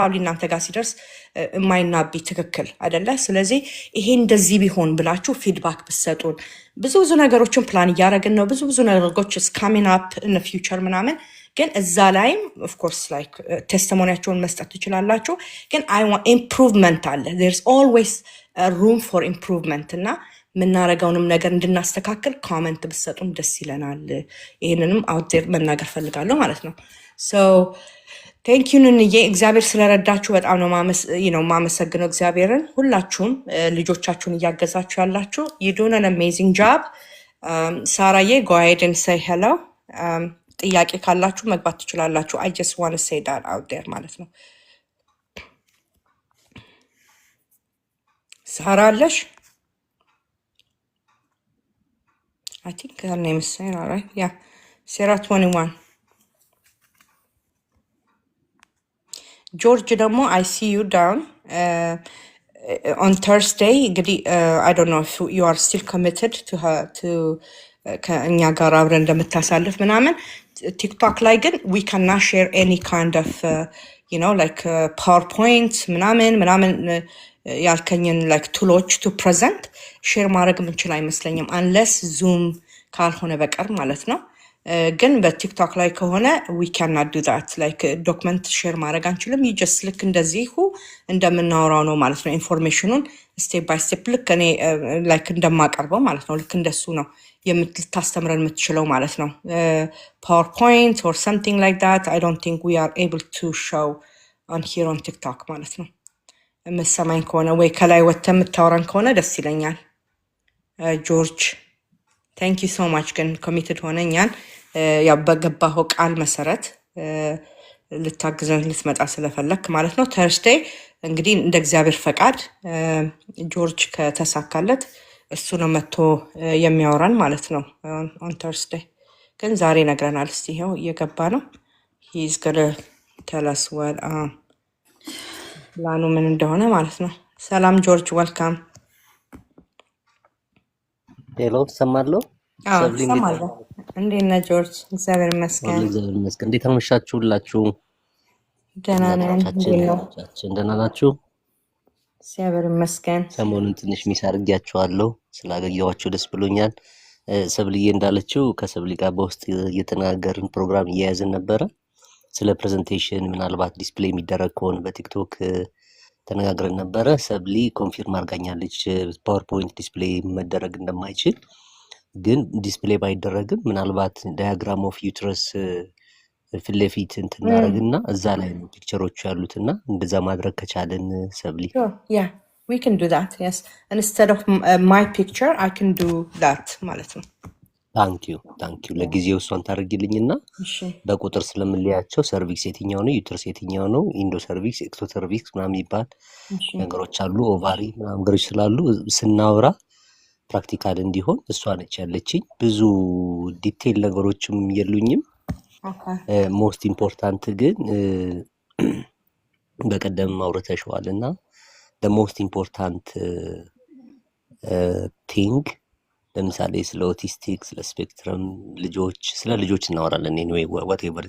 ፕሮባብሊ እናንተ ጋር ሲደርስ የማይናቢ ትክክል አይደለ? ስለዚህ ይሄ እንደዚህ ቢሆን ብላችሁ ፊድባክ ብትሰጡን። ብዙ ነገሮችን ፕላን እያደረግን ነው። ብዙ ነገሮች ካሚንግ አፕ ኢን ፊውቸር ምናምን ግን እዛ ላይም ኦፍኮርስ ላይክ ቴስቲሞኒያቸውን መስጠት ትችላላችሁ። ግን ኢምፕሩቭመንት አለ። ዜርስ ኦልዌይስ ሩም ፎር ኢምፕሩቭመንት እና የምናደርገውንም ነገር እንድናስተካክል ኮመንት ብትሰጡን ደስ ይለናል። ይህንንም አውትዴር መናገር ፈልጋለሁ ማለት ነው። ቴንኪዩ ንንዬ፣ እግዚአብሔር ስለረዳችሁ በጣም ነው ማመሰግነው እግዚአብሔርን። ሁላችሁም ልጆቻችሁን እያገዛችሁ ያላችሁ you doing an amazing job። ሳራዬ go ahead and say hello። ጥያቄ ካላችሁ መግባት ትችላላችሁ። I just want to say that out there ማለት ነው። ሳራ አለሽ? I think her name is Sarah, right? Yeah. Sarah 21. George Damo, I see you down. On Thursday, I don't know if you are still committed to her, to ከእኛ ጋር አብረን እንደምታሳልፍ ምናምን ቲክቶክ ላይ ግን we cannot share any kind of like PowerPoint ምናምን ያልከኝን like ቱሎች to present ሼር ማድረግ የምንችል አይመስለኝም unless ዙም ካልሆነ በቀር ማለት ነው። ግን በቲክቶክ ላይ ከሆነ we cannot do that like ዶክመንት ሼር ማድረግ አንችልም። you just ልክ እንደዚሁ እንደምናወራው ነው ማለት ነው። ኢንፎርሜሽኑን ስቴፕ ባይ ስቴፕ ልክ እኔ ላይክ እንደማቀርበው ማለት ነው። ልክ እንደሱ ነው የምታስተምረን የምትችለው ማለት ነው። PowerPoint or something like that I don't think we are able to show on here on TikTok ማለት ነው። የምትሰማኝ ከሆነ ወይ ከላይ ወጥተህ የምታወራን ከሆነ ደስ ይለኛል። ጆርጅ ታንክ ዩ ሶ ማች። ግን ኮሚትድ ሆነ እኛን ያው በገባኸው ቃል መሰረት ልታግዘን ልትመጣ ስለፈለክ ማለት ነው። ተርስዴይ እንግዲህ እንደ እግዚአብሔር ፈቃድ ጆርጅ ከተሳካለት እሱ ነው መጥቶ የሚያወራን ማለት ነው ኦን ተርስዴይ። ግን ዛሬ ነግረናል። እስቲ ይኸው እየገባ ነው። ሂዝ ገነ ተለስ ወል ፕላኑ ምን እንደሆነ ማለት ነው። ሰላም ጆርጅ፣ ወልካም። ሄሎ፣ ሰማለሁ። ሰማለሁ። እንዴት ነህ ጆርጅ? እግዚአብሔር ይመስገን። እግዚአብሔር ይመስገን። እንዴት አመሻችሁ ሁላችሁ? ደህና ነን። እንዴት ነው? ደህና ናችሁ? እግዚአብሔር ይመስገን። ሰሞኑን ትንሽ ሚስ አድርጊያችኋለሁ። ስላገኘኋችሁ ደስ ብሎኛል። ሰብልዬ እንዳለችው ከሰብሊ ጋር በውስጥ እየተነጋገርን ፕሮግራም እየያዝን ነበረ። ስለ ፕሬዘንቴሽን ምናልባት ዲስፕሌይ የሚደረግ ከሆነ በቲክቶክ ተነጋግረን ነበረ። ሰብሊ ኮንፊርም አድርጋኛለች ፓወርፖይንት ዲስፕሌይ መደረግ እንደማይችል። ግን ዲስፕሌይ ባይደረግም ምናልባት ዳያግራም ኦፍ ዩትረስ ፊት ለፊት እንትናደርግና እዛ ላይ ነው ፒክቸሮቹ ያሉትና እንደዛ ማድረግ ከቻለን ሰብሊ we can do that. Yes, and instead of my picture I can do that ማለት ነው። ታንክ ዩ ለጊዜው እሷን ታደርጊልኝና በቁጥር ስለምንለያቸው ሰርቪክስ የትኛው ነው፣ ዩትረስ የትኛው ነው፣ ኢንዶ ሰርቪክስ፣ ኤክቶ ሰርቪክስ ምናምን የሚባል ነገሮች አሉ። ኦቫሪ ምናምን ነገሮች ስላሉ ስናወራ ፕራክቲካል እንዲሆን እሷ ነች ያለችኝ። ብዙ ዲቴይል ነገሮችም የሉኝም። ሞስት ኢምፖርታንት ግን በቀደም አውርተሽዋልና ሞስት ኢምፖርታንት ቲንግ ለምሳሌ ስለ ኦቲስቲክ፣ ስለ ስፔክትረም ልጆች፣ ስለ ልጆች እናወራለን። ኤኒዌይ ዋትኤቨር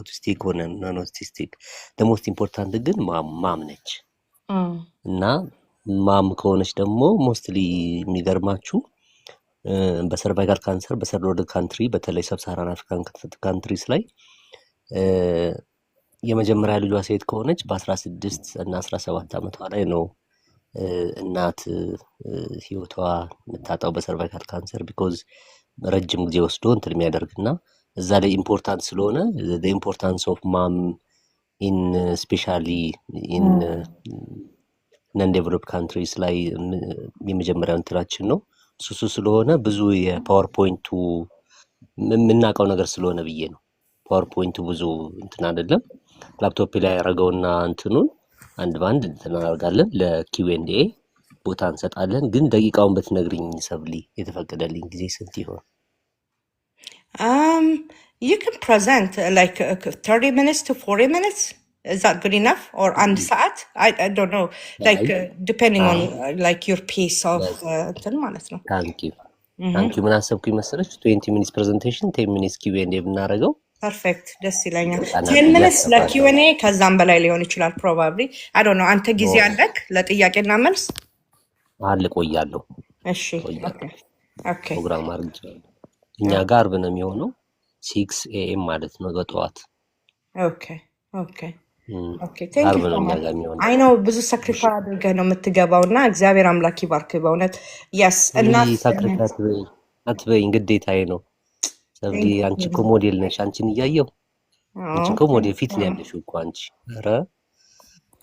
ኦቲስቲክ ሆነ ናን ኦቲስቲክ ሞስት ኢምፖርታንት ግን ማም ነች እና ማም ከሆነች ደግሞ ሞስትሊ የሚገርማችሁ በሰርቫይካል ካንሰር በሰርድ ወርልድ ካንትሪ በተለይ ሰብሳሃራን አፍሪካን ካንትሪስ ላይ የመጀመሪያ ልጇ ሴት ከሆነች በ16 እና 17 ዓመቷ ላይ ነው እናት ህይወቷ የምታጣው በሰርቫይካል ካንሰር ቢኮዝ ረጅም ጊዜ ወስዶ እንትን የሚያደርግና እዛ ላይ ኢምፖርታንት ስለሆነ the importance of mom in especially in non-developed countries ላይ የመጀመሪያው እንትናችን ነው። እሱ ስለሆነ ብዙ የፓወርፖይንቱ የምናውቀው ነገር ስለሆነ ብዬ ነው። ፓወርፖይንቱ ብዙ እንትን አይደለም። ላፕቶፕ ላይ ያደረገውና እንትኑን አንድ ባንድ እናደርጋለን። ለኪው&ኤ ቦታ እንሰጣለን። ግን ደቂቃውን በትነግሪኝ ሰብሊ የተፈቀደልኝ ጊዜ ስንት ይሆን? You can present like 30 minutes to 40 minutes. Is that good enough? Or አንድ ሰዓት? I don't know. Like depending on like your piece of እንትን ማለት ነው። ታንክ ዩ ምን አሰብኩኝ መሰለች 20 minutes presentation 10 minutes Q&A ብናደርገው ፐርፌክት ደስ ይለኛል። ይበቃናል 10 ብዬ ሚኒትስ አስባለሁ። ለኪውኤንኤ ከዛም በላይ ሊሆን ይችላል ፕሮባብሊ። አይ ዶንት ኖ። አንተ ጊዜ ኖ አለክ ለጥያቄና መልስ? ቆያለሁ እሺ ኦኬ ኦኬ ፕሮግራም አድርጌያለሁ። እኛ ጋር አርብ ነው የሚሆነው 6 AM ማለት ነው በጠዋት ኦኬ ኦኬ ኦኬ። ቴንክ ዩ አርብ ሶ ነው እኛ ማች። ጋር የሚሆነው። አይ ነው ብዙ ሳክሪፋይ አድርገህ ነው የምትገባው እና እግዚአብሔር አምላክ ይባርክ በእውነት። የስ እናት ሳክሪፋይ አትበይኝ፣ ግዴታዬ ነው። ሰብሊ አንቺ እኮ ሞዴል ነሽ። አንቺን እያየሁ አንቺ እኮ ሞዴል ፊት ነው ያለሽው እኮ አንቺ። ኧረ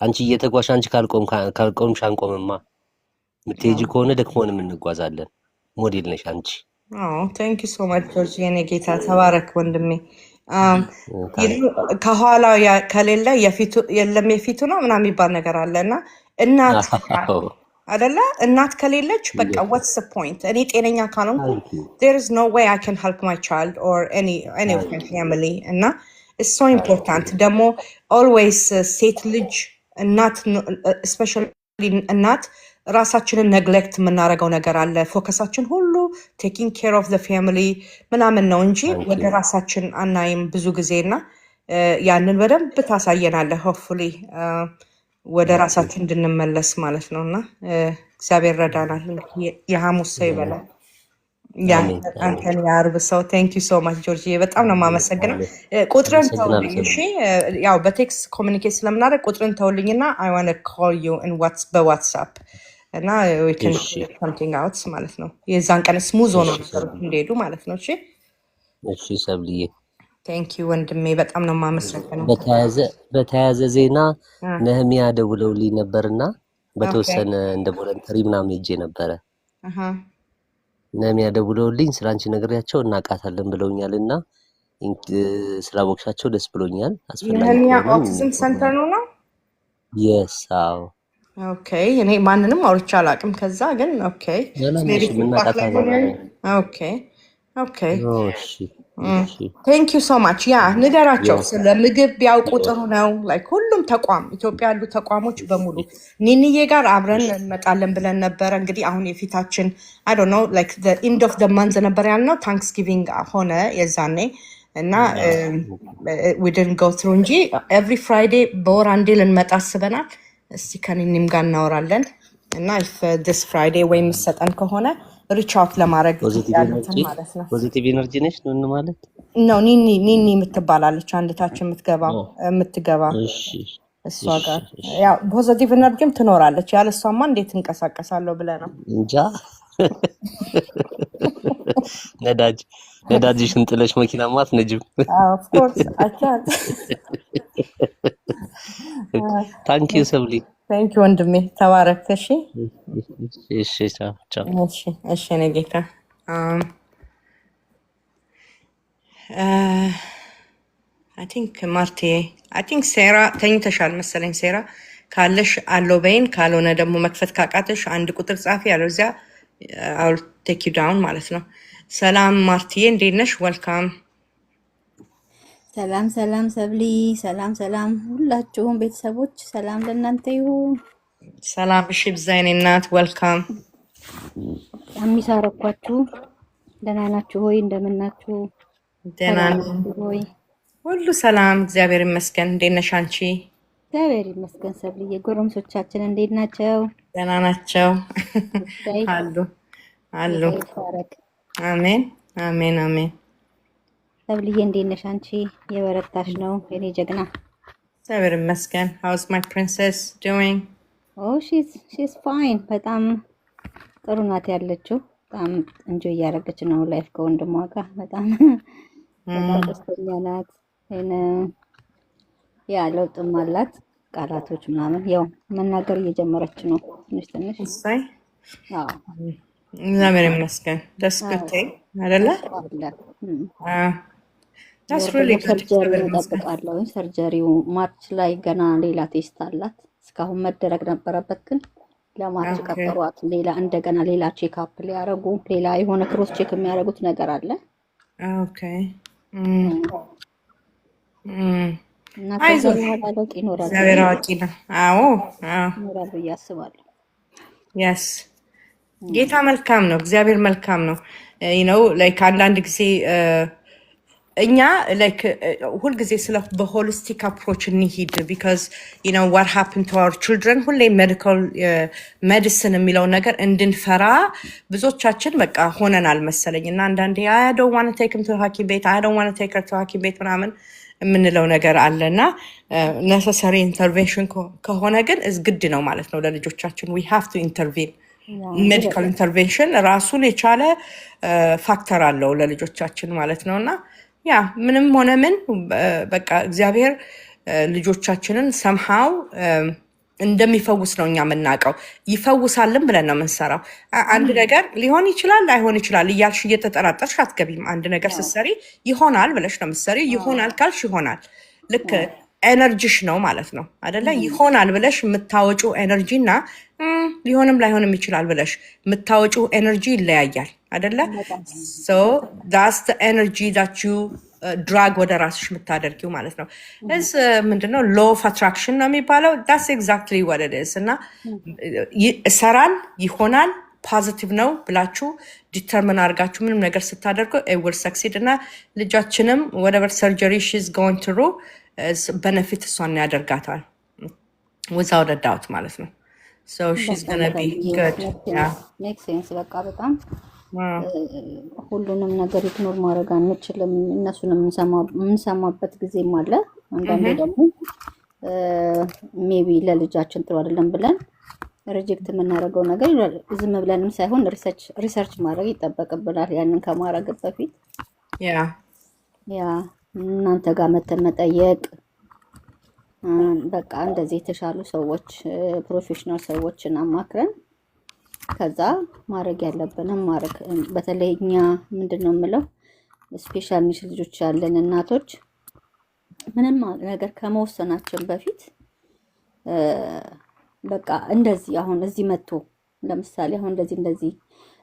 አንቺ እየተጓሽ አንቺ ካልቆምሽ አንቆምማ። የምትሄጂ ከሆነ ደክሞንም እንጓዛለን። ሞዴል ነሽ አንቺ። ቴንክ ዩ ሶ ማች ጆርጅ፣ የኔ ጌታ ተባረክ ወንድሜ። ከኋላ ከሌለ የለም የፊቱ ነው ምናምን የሚባል ነገር አለ እና እናት አደለ እናት ከሌለች በቃ what's the point? እኔ ጤነኛ ካልሆንኩ there is no way I can help my child or any of my family እና it's so important ደግሞ always ሴት ልጅ እናት especially እናት ራሳችንን ነግሌክት የምናደርገው ነገር አለ። ፎከሳችን ሁሉ ቴኪንግ ኬር ኦፍ ዘ ፋሚሊ ምናምን ነው እንጂ ወደ ራሳችን አናይም ብዙ ጊዜ እና ያንን በደንብ ታሳየናለህ። ሆፕፉሊ ወደ ራሳችን እንድንመለስ ማለት ነው እና እግዚአብሔር ረዳናል። የሐሙስ ሰው ይበላል አንተን የአርብ ሰው። ቴንክ ዩ ሶ ማች ጆርጂ፣ በጣም ነው የማመሰግነው። ቁጥርን ተውልኝ እሺ። ያው በቴክስት ኮሚኒኬት ስለምናደርግ ቁጥርን ተውልኝና አይ ዋንት ቱ ኮል ዩ በዋትስአፕ እና we can figure something out ማለት ነው። የዛን ቀን ስሙዝ ሆኖ እንደሄዱ ማለት ነው። እሺ ሰብልዬ ቴንክ ዩ ወንድሜ፣ በጣም ነው የማመሰግነው። በተያያዘ ዜና ነህሚያ ደውለውልኝ ነበርና በተወሰነ እንደ ቮለንተሪ ምናምን ሄጄ ነበረ። ነህሚያ ደውለውልኝ ስላንቺ ነግሬያቸው እናውቃታለን ብለውኛልና ስላቦክሻቸው ደስ ብሎኛል። አስፈላጊ ነህሚያ ኦቲዝም ሴንተር ነው? የስ አዎ። ኦኬ እኔ ማንንም አውርቼ አላውቅም። ከዛ ግን ኦኬ ቴንክ ዩ ሶ ማች። ያ ንገራቸው፣ ስለ ምግብ ቢያውቁ ጥሩ ነው። ላይክ ሁሉም ተቋም ኢትዮጵያ ያሉ ተቋሞች በሙሉ ኒንዬ ጋር አብረን እንመጣለን ብለን ነበረ። እንግዲህ አሁን የፊታችን አይ ዶንት ኖ ላይክ ዘ ኢንድ ኦፍ ዘ ማንዝ ነበር ያልነው፣ ታንክስጊቪንግ ሆነ የዛኔ እና ዊ ዲድንት ጎ ትሩ እንጂ ኤቭሪ ፍራይዴ በወር አንዴ ልንመጣ አስበናል። እስቲ ከኒኒም ጋር እናወራለን እና ኢፍ ዲስ ፍራይዴ ወይም ሰጠን ከሆነ ሪች አውት ለማድረግ ያሉትን ማለት ነው። ፖዚቲቭ ኤነርጂ ነሽ ነው ማለት ነው። ኒኒ የምትባላለች አንድታችን የምትገባ እሷ ጋር ያው ፖዚቲቭ ኤነርጂም ትኖራለች። ያለ እሷማ እንዴት እንቀሳቀሳለሁ ብለህ ነው እንጃ። ነዳጅሽን ጥለሽ መኪናማ አትነጂም። ኦፍ ኮርስ አቻት። ታንክ ዩ ሰብሊ። ታንክ ዩ ወንድሜ፣ ተባረክ። እሺ እሺ ቻው ቻው። እሺ እኔ ጌታ አይ ቲንክ ማርቴ አይ ቲንክ ሴራ ተኝተሻል መሰለኝ። ሴራ ካለሽ አለው በይን፣ ካልሆነ ደግሞ መክፈት ካቃተሽ አንድ ቁጥር ጻፊ፣ ያለዚያ አውል ቴክ ዩ ዳውን ማለት ነው። ሰላም ማርቲዬ፣ እንዴት ነሽ? ወልካም። ሰላም ሰላም ሰብሊ፣ ሰላም ሁላችሁም ቤተሰቦች፣ ሰላም ለእናንተ ይሁን። ሰላም እሺ፣ ብዛይኔ እናት ወልካም። የሚሳረኳችሁ ደህና ናችሁ ሆይ? እንደምናችሁ? ደህና ሆይ? ሁሉ ሰላም እግዚአብሔር ይመስገን። እንዴት ነሽ አንቺ? እግዚአብሔር ይመስገን። ሰብልዬ፣ ጎረምሶቻችን እንዴት ናቸው? ደህና ናቸው አሉ። አሜን አሜን አሜን። ሰብልዬ እንዴት ነሽ አንቺ? የበረታሽ ነው የኔ ጀግና። እግዚአብሔር ይመስገን። ሃውስ ማይ ፕሪንሰስ ዶዊንግ? ኦ ሺስ ፋይን። በጣም ጥሩ ናት ያለችው። በጣም እንጆ እያደረገች ነው ላይፍ ከወንድሟ ጋር። በጣም ደስተኛ ናት። ያ ለውጥም አላት። ቃላቶች ምናምን ያው መናገር እየጀመረች ነው ትንሽ። እሰይ እግዚአብሔር ይመስገን። ደስ ብትይ አይደለ? እንጠብቃለሁ። ሰርጀሪው ማርች ላይ ገና ሌላ ቴስት አላት። እስካሁን መደረግ ነበረበት ግን ለማርች ቀጠሯት። እንደገና ሌላ ቼክአፕ ሊያረጉ ሌላ የሆነ ክሮስ ቼክ የሚያደርጉት ነገር አለ። ኦኬ እና ከዛ በኋላ ለውጥ ይኖራል። እግዚአብሔር አዋቂ ነው። አዎ ይኖራል ብዬ አስባለሁ። ያስ ጌታ መልካም ነው። እግዚአብሔር መልካም ነው። ላይክ አንዳንድ ጊዜ እኛ ላይክ ሁልጊዜ ስለ በሆሊስቲክ አፕሮች እንሂድ ቢካዝ ዋት ሃፕን ቱ አወር ችልድረን ሁሌ ሜዲካል ሜዲሲን የሚለው ነገር እንድንፈራ ብዙዎቻችን በቃ ሆነናል መሰለኝ። እና አንዳንዴ አይ ዶንት ዋንት ቴክ ሂም ቱ ሐኪም ቤት አይ ዶንት ዋንት ቴክ ሄር ቱ ሐኪም ቤት ምናምን የምንለው ነገር አለ እና ነሰሰሪ ኢንተርቬንሽን ከሆነ ግን ግድ ነው ማለት ነው ለልጆቻችን ዊ ሃቭ ቱ ኢንተርቪን። ሜዲካል ኢንተርቬንሽን ራሱን የቻለ ፋክተር አለው ለልጆቻችን ማለት ነው። እና ያ ምንም ሆነ ምን በቃ እግዚአብሔር ልጆቻችንን ሰምሃው እንደሚፈውስ ነው እኛ የምናውቀው። ይፈውሳልን ብለን ነው የምንሰራው። አንድ ነገር ሊሆን ይችላል ላይሆን ይችላል እያልሽ እየተጠራጠርሽ አትገቢም። አንድ ነገር ስትሰሪ ይሆናል ብለሽ ነው የምትሰሪው። ይሆናል ካልሽ ይሆናል። ልክ ኤነርጂሽ ነው ማለት ነው አደለ? ይሆናል ብለሽ የምታወጪው ኤነርጂ እና ሊሆንም ላይሆንም ይችላል ብለሽ የምታወጪው ኤነርጂ ይለያያል አደለ? ሶ ዳስ ኤነርጂ ዳት ዩ ድራግ ወደ ራስሽ የምታደርጊው ማለት ነው። እስ ምንድነው ሎ ኦፍ አትራክሽን ነው የሚባለው። ዳስ ኤግዛክትሊ ዋት ኢት ኢዝ። እና እሰራል ይሆናል ፖዚቲቭ ነው ብላችሁ ዲተርሚን አድርጋችሁ ምንም ነገር ስታደርጉ ዊል ሰክሲድ። እና ልጃችንም ወደቨር ሰርጀሪ ሺዝ ጎይንግ ትሩ በነፊት እሷን ያደርጋታል ዊዛውት አ ዳውት ማለት ነው። ሶ ሺዝ ጎና ቢ ጉድ። ያ ሜክ ሴንስ። በቃ በጣም ሁሉንም ነገር ኢግኖር ማድረግ አንችልም። እነሱንም የምንሰማበት ጊዜም አለ። አንዳንዴ ደግሞ ሜቢ ለልጃችን ጥሩ አይደለም ብለን ሪጀክት የምናደርገው ነገር ዝም ብለንም ሳይሆን ሪሰርች ማድረግ ይጠበቅብናል። ያንን ከማድረግ በፊት ያ እናንተ ጋር መተን መጠየቅ በቃ እንደዚህ የተሻሉ ሰዎች ፕሮፌሽናል ሰዎችን አማክረን ከዛ ማድረግ ያለብንም ማድረግ። በተለይ እኛ ምንድነው የምለው ስፔሻል ኒሽ ልጆች ያለን እናቶች ምንም ነገር ከመወሰናችን በፊት በቃ እንደዚህ አሁን እዚህ መጥቶ ለምሳሌ አሁን እንደዚህ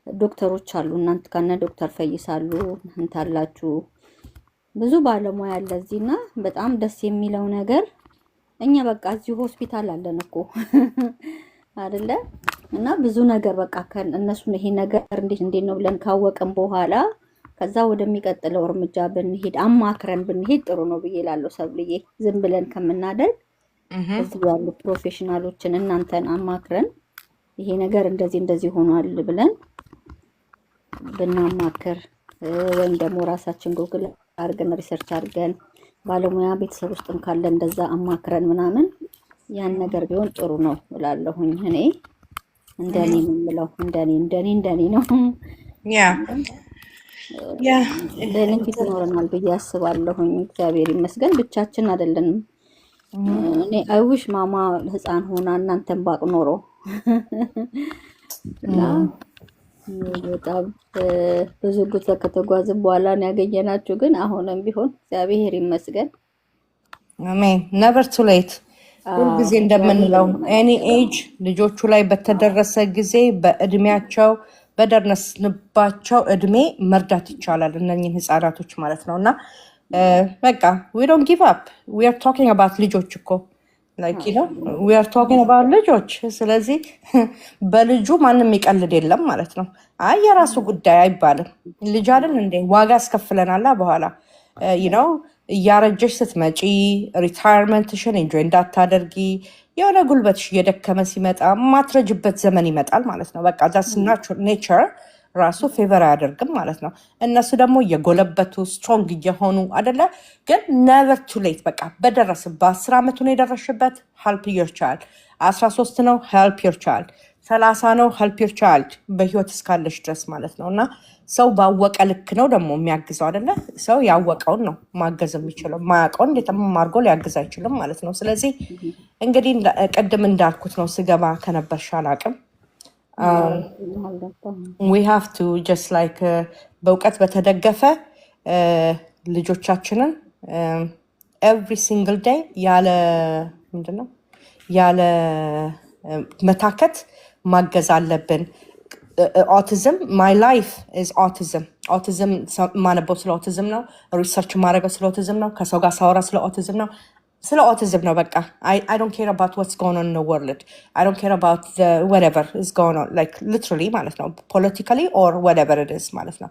ዶክተሮች አሉ። እናንተ ከነ ዶክተር ፈይሳሉ እናንተ አላችሁ ብዙ ባለሙያ አለ እዚህና በጣም ደስ የሚለው ነገር እኛ በቃ እዚህ ሆስፒታል አለን እኮ አይደለ? እና ብዙ ነገር በቃ እነሱን ይሄ ነገር እንዴት ነው ብለን ካወቅን በኋላ ከዛ ወደሚቀጥለው እርምጃ ብንሄድ አማክረን ብንሄድ ጥሩ ነው ብዬ እላለሁ። ሰብልዬ ዝም ብለን ከምናደርግ እዚህ ያሉ ፕሮፌሽናሎችን እናንተን አማክረን ይሄ ነገር እንደዚህ ሆኗል ብለን ብናማክር ወይም ደግሞ ራሳችን ጉግል አድርገን ሪሰርች አድርገን ባለሙያ ቤተሰብ ውስጥም ካለ እንደዛ አማክረን ምናምን ያን ነገር ቢሆን ጥሩ ነው እላለሁኝ። እኔ እንደኔ የምለው እንደኔ ነው። ቤኔፊት ይኖረናል ብዬ አስባለሁኝ። እግዚአብሔር ይመስገን ብቻችን አይደለንም። እኔ አይውሽ ማማ ህፃን ሆና እናንተን ባቅ ኖሮ እና በጣም ብዙ ጉዞ ከተጓዝን በኋላ ነው ያገኘናችሁ። ግን አሁንም ቢሆን እግዚአብሔር ይመስገን። አሜን። ነቨር ቱ ሌት። ሁልጊዜ እንደምንለው ኤኒ ኤጅ ልጆቹ ላይ በተደረሰ ጊዜ በእድሜያቸው በደረስንባቸው እድሜ መርዳት ይቻላል እነኝህን ህፃናቶች ማለት ነው። እና በቃ we don't give up. we are talking about ልጆች እኮ like we are talking about ልጆች። ስለዚህ በልጁ ማንም የሚቀልድ የለም ማለት ነው። አይ የራሱ ጉዳይ አይባልም። ልጅ አይደል እንዴ ዋጋ ያስከፍለናል በኋላ እያረጀሽ ስትመጪ ሪታየርመንትሽን ኢንጆይ እንዳታደርጊ የሆነ ጉልበትሽ እየደከመ ሲመጣ ማትረጅበት ዘመን ይመጣል ማለት ነው። በቃ ዛስ ኔቸር ራሱ ፌቨር አያደርግም ማለት ነው። እነሱ ደግሞ እየጎለበቱ ስትሮንግ እየሆኑ አደለ። ግን ነቨር ቱ ሌት። በቃ በደረስ በ10 ዓመቱ ነው የደረሽበት ሄልፕ ዮር ቻይልድ። 13 ነው ሄልፕ ዮር ቻይልድ። 30 ነው ሄልፕ ዮር ቻይልድ በህይወት እስካለሽ ድረስ ማለት ነው። እና ሰው ባወቀ ልክ ነው ደግሞ የሚያግዘው አደለ። ሰው ያወቀውን ነው ማገዝ የሚችለው። ማያውቀውን እንዴት አድርጎ ሊያግዝ አይችልም ማለት ነው። ስለዚህ እንግዲህ ቅድም እንዳልኩት ነው ስገባ ከነበርሽ አላቅም we have to just like በእውቀት በተደገፈ ልጆቻችንን every single day ያለ መታከት ማገዝ አለብን። autism my life is autism ማነበው ስለ autism ነው። ሪሰርች ማድረገው ስለ autism ነው። ከሰው ጋር ሳወራ ስለ autism ነው። ስለ autism ነው በቃ I don't care about what's going on in the world. I don't care about whatever is going on like literally ማለት ነው politically or whatever it is ማለት ነው።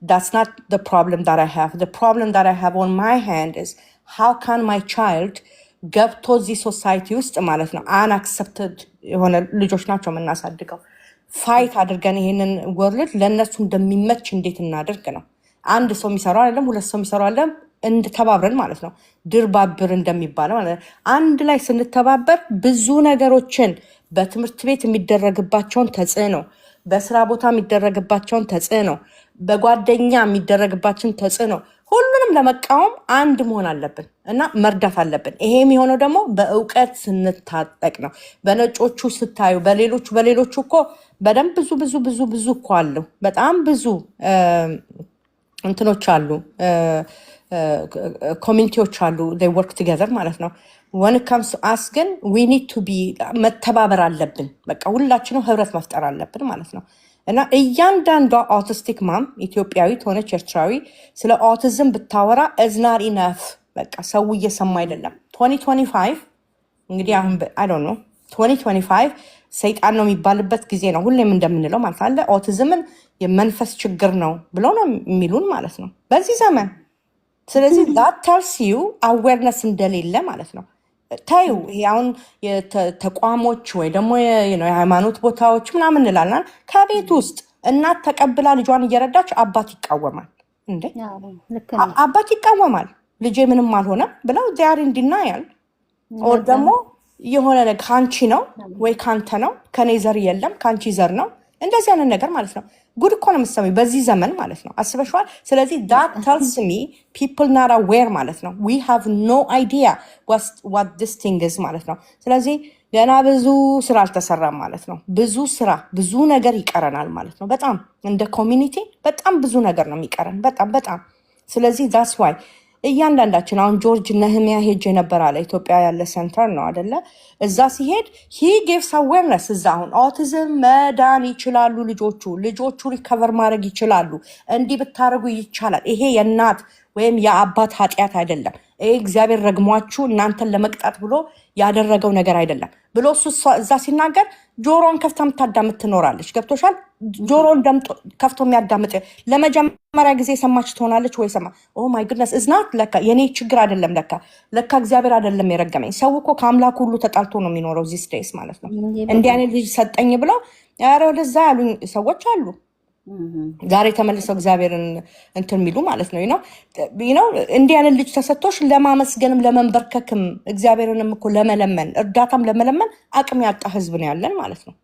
that's not the problem that I have. The problem that I have on my hand is how can my child ገብቶ እዚህ ሶሳይቲ ውስጥ ማለት ነው አንአክሰፕትድ የሆነ ልጆች ናቸው የምናሳድገው ፋይት አድርገን ይሄንን ወርልድ ለእነሱ እንደሚመች እንዴት እናደርግ ነው። አንድ ሰው የሚሰራው አይደለም፣ ሁለት ሰው የሚሰራው አይደለም፣ እንድተባብረን ማለት ነው። ድር ባብር እንደሚባለው ማለት ነው። አንድ ላይ ስንተባበር ብዙ ነገሮችን በትምህርት ቤት የሚደረግባቸውን ተጽዕኖ፣ በስራ ቦታ የሚደረግባቸውን ተጽዕኖ፣ በጓደኛ የሚደረግባቸውን ተጽዕኖ ሁሉንም ለመቃወም አንድ መሆን አለብን እና መርዳት አለብን። ይሄ የሚሆነው ደግሞ በእውቀት ስንታጠቅ ነው። በነጮቹ ስታዩ በሌሎቹ እኮ በደንብ ብዙ እኮ አሉ። በጣም ብዙ እንትኖች አሉ፣ ኮሚኒቲዎች አሉ። they work together ማለት ነው። when it comes to us ግን we need to be መተባበር አለብን። በቃ ሁላችንም ህብረት መፍጠር አለብን ማለት ነው። እና እያንዳንዷ ኦቲስቲክ ማም ኢትዮጵያዊት ሆነች ኤርትራዊ ስለ ኦቲዝም ብታወራ እዝናር ኢነፍ በቃ ሰው እየሰማ አይደለም። 2025 እንግዲህ አሁን አይ ዶንት ኖ 2025 ሰይጣን ነው የሚባልበት ጊዜ ነው። ሁሌም እንደምንለው ማለት አለ ኦቲዝምን የመንፈስ ችግር ነው ብለው ነው የሚሉን ማለት ነው በዚህ ዘመን። ስለዚህ that tells you awareness እንደሌለ ማለት ነው። ታዩ አሁን ተቋሞች ወይ ደግሞ የሃይማኖት ቦታዎች ምናምን እንላለን። ከቤት ውስጥ እናት ተቀብላ ልጇን እየረዳች አባት ይቃወማል እንዴ? አባት ይቃወማል። ልጄ ምንም አልሆነም ብለው ዚያር እንዲናያል ኦር ደግሞ የሆነ ነገር ካንቺ ነው ወይ ካንተ ነው፣ ከኔ ዘር የለም ካንቺ ዘር ነው፣ እንደዚህ አይነት ነገር ማለት ነው። ጉድ እኮ ነው የምትሰሚው በዚህ ዘመን ማለት ነው። አስበሽዋል? ስለዚህ that tells me people not aware ማለት ነው። we have no idea what this thing is ማለት ነው። ስለዚህ ገና ብዙ ስራ አልተሰራም ማለት ነው። ብዙ ነገር ይቀረናል ማለት ነው። በጣም እንደ ኮሚኒቲ በጣም ብዙ ነገር ነው የሚቀረን በጣም። ስለዚህ that's why እያንዳንዳችን አሁን ጆርጅ ነህሚያ ሄጅ የነበረ አለ ኢትዮጵያ ያለ ሴንተር ነው አደለ? እዛ ሲሄድ he gives awareness እዛ አሁን ኦቲዝም መዳን ይችላሉ ልጆቹ ሪከቨር ማድረግ ይችላሉ፣ እንዲህ ብታደርጉ ይቻላል። ይሄ የእናት ወይም የአባት ኃጢአት አይደለም። ይሄ እግዚአብሔር ረግሟችሁ እናንተን ለመቅጣት ብሎ ያደረገው ነገር አይደለም ብሎ እሱ እዛ ሲናገር ጆሮን ከፍታ የምታዳምጥ ትኖራለች። ገብቶሻል? ጆሮን ከፍቶ የሚያዳምጥ ለመጀመሪያ ጊዜ ሰማች ትሆናለች ወይ ሰማ ኦ ማይ ጉድነስ እዝናት ለካ የኔ ችግር አይደለም ለካ እግዚአብሔር አይደለም የረገመኝ። ሰው እኮ ከአምላኩ ሁሉ ተጣልቶ ነው የሚኖረው ዚስ ዴይስ ማለት ነው። እንዲህ አይነት ልጅ ሰጠኝ ብለው ኧረ ወደዛ ያሉኝ ሰዎች አሉ። ዛሬ ተመልሰው እግዚአብሔርን እንትን የሚሉ ማለት ነው ነው እንዲህ አይነት ልጅ ተሰጥቶሽ ለማመስገንም ለመንበርከክም እግዚአብሔርንም እኮ ለመለመን እርዳታም ለመለመን አቅም ያጣ ህዝብ ነው ያለን ማለት ነው።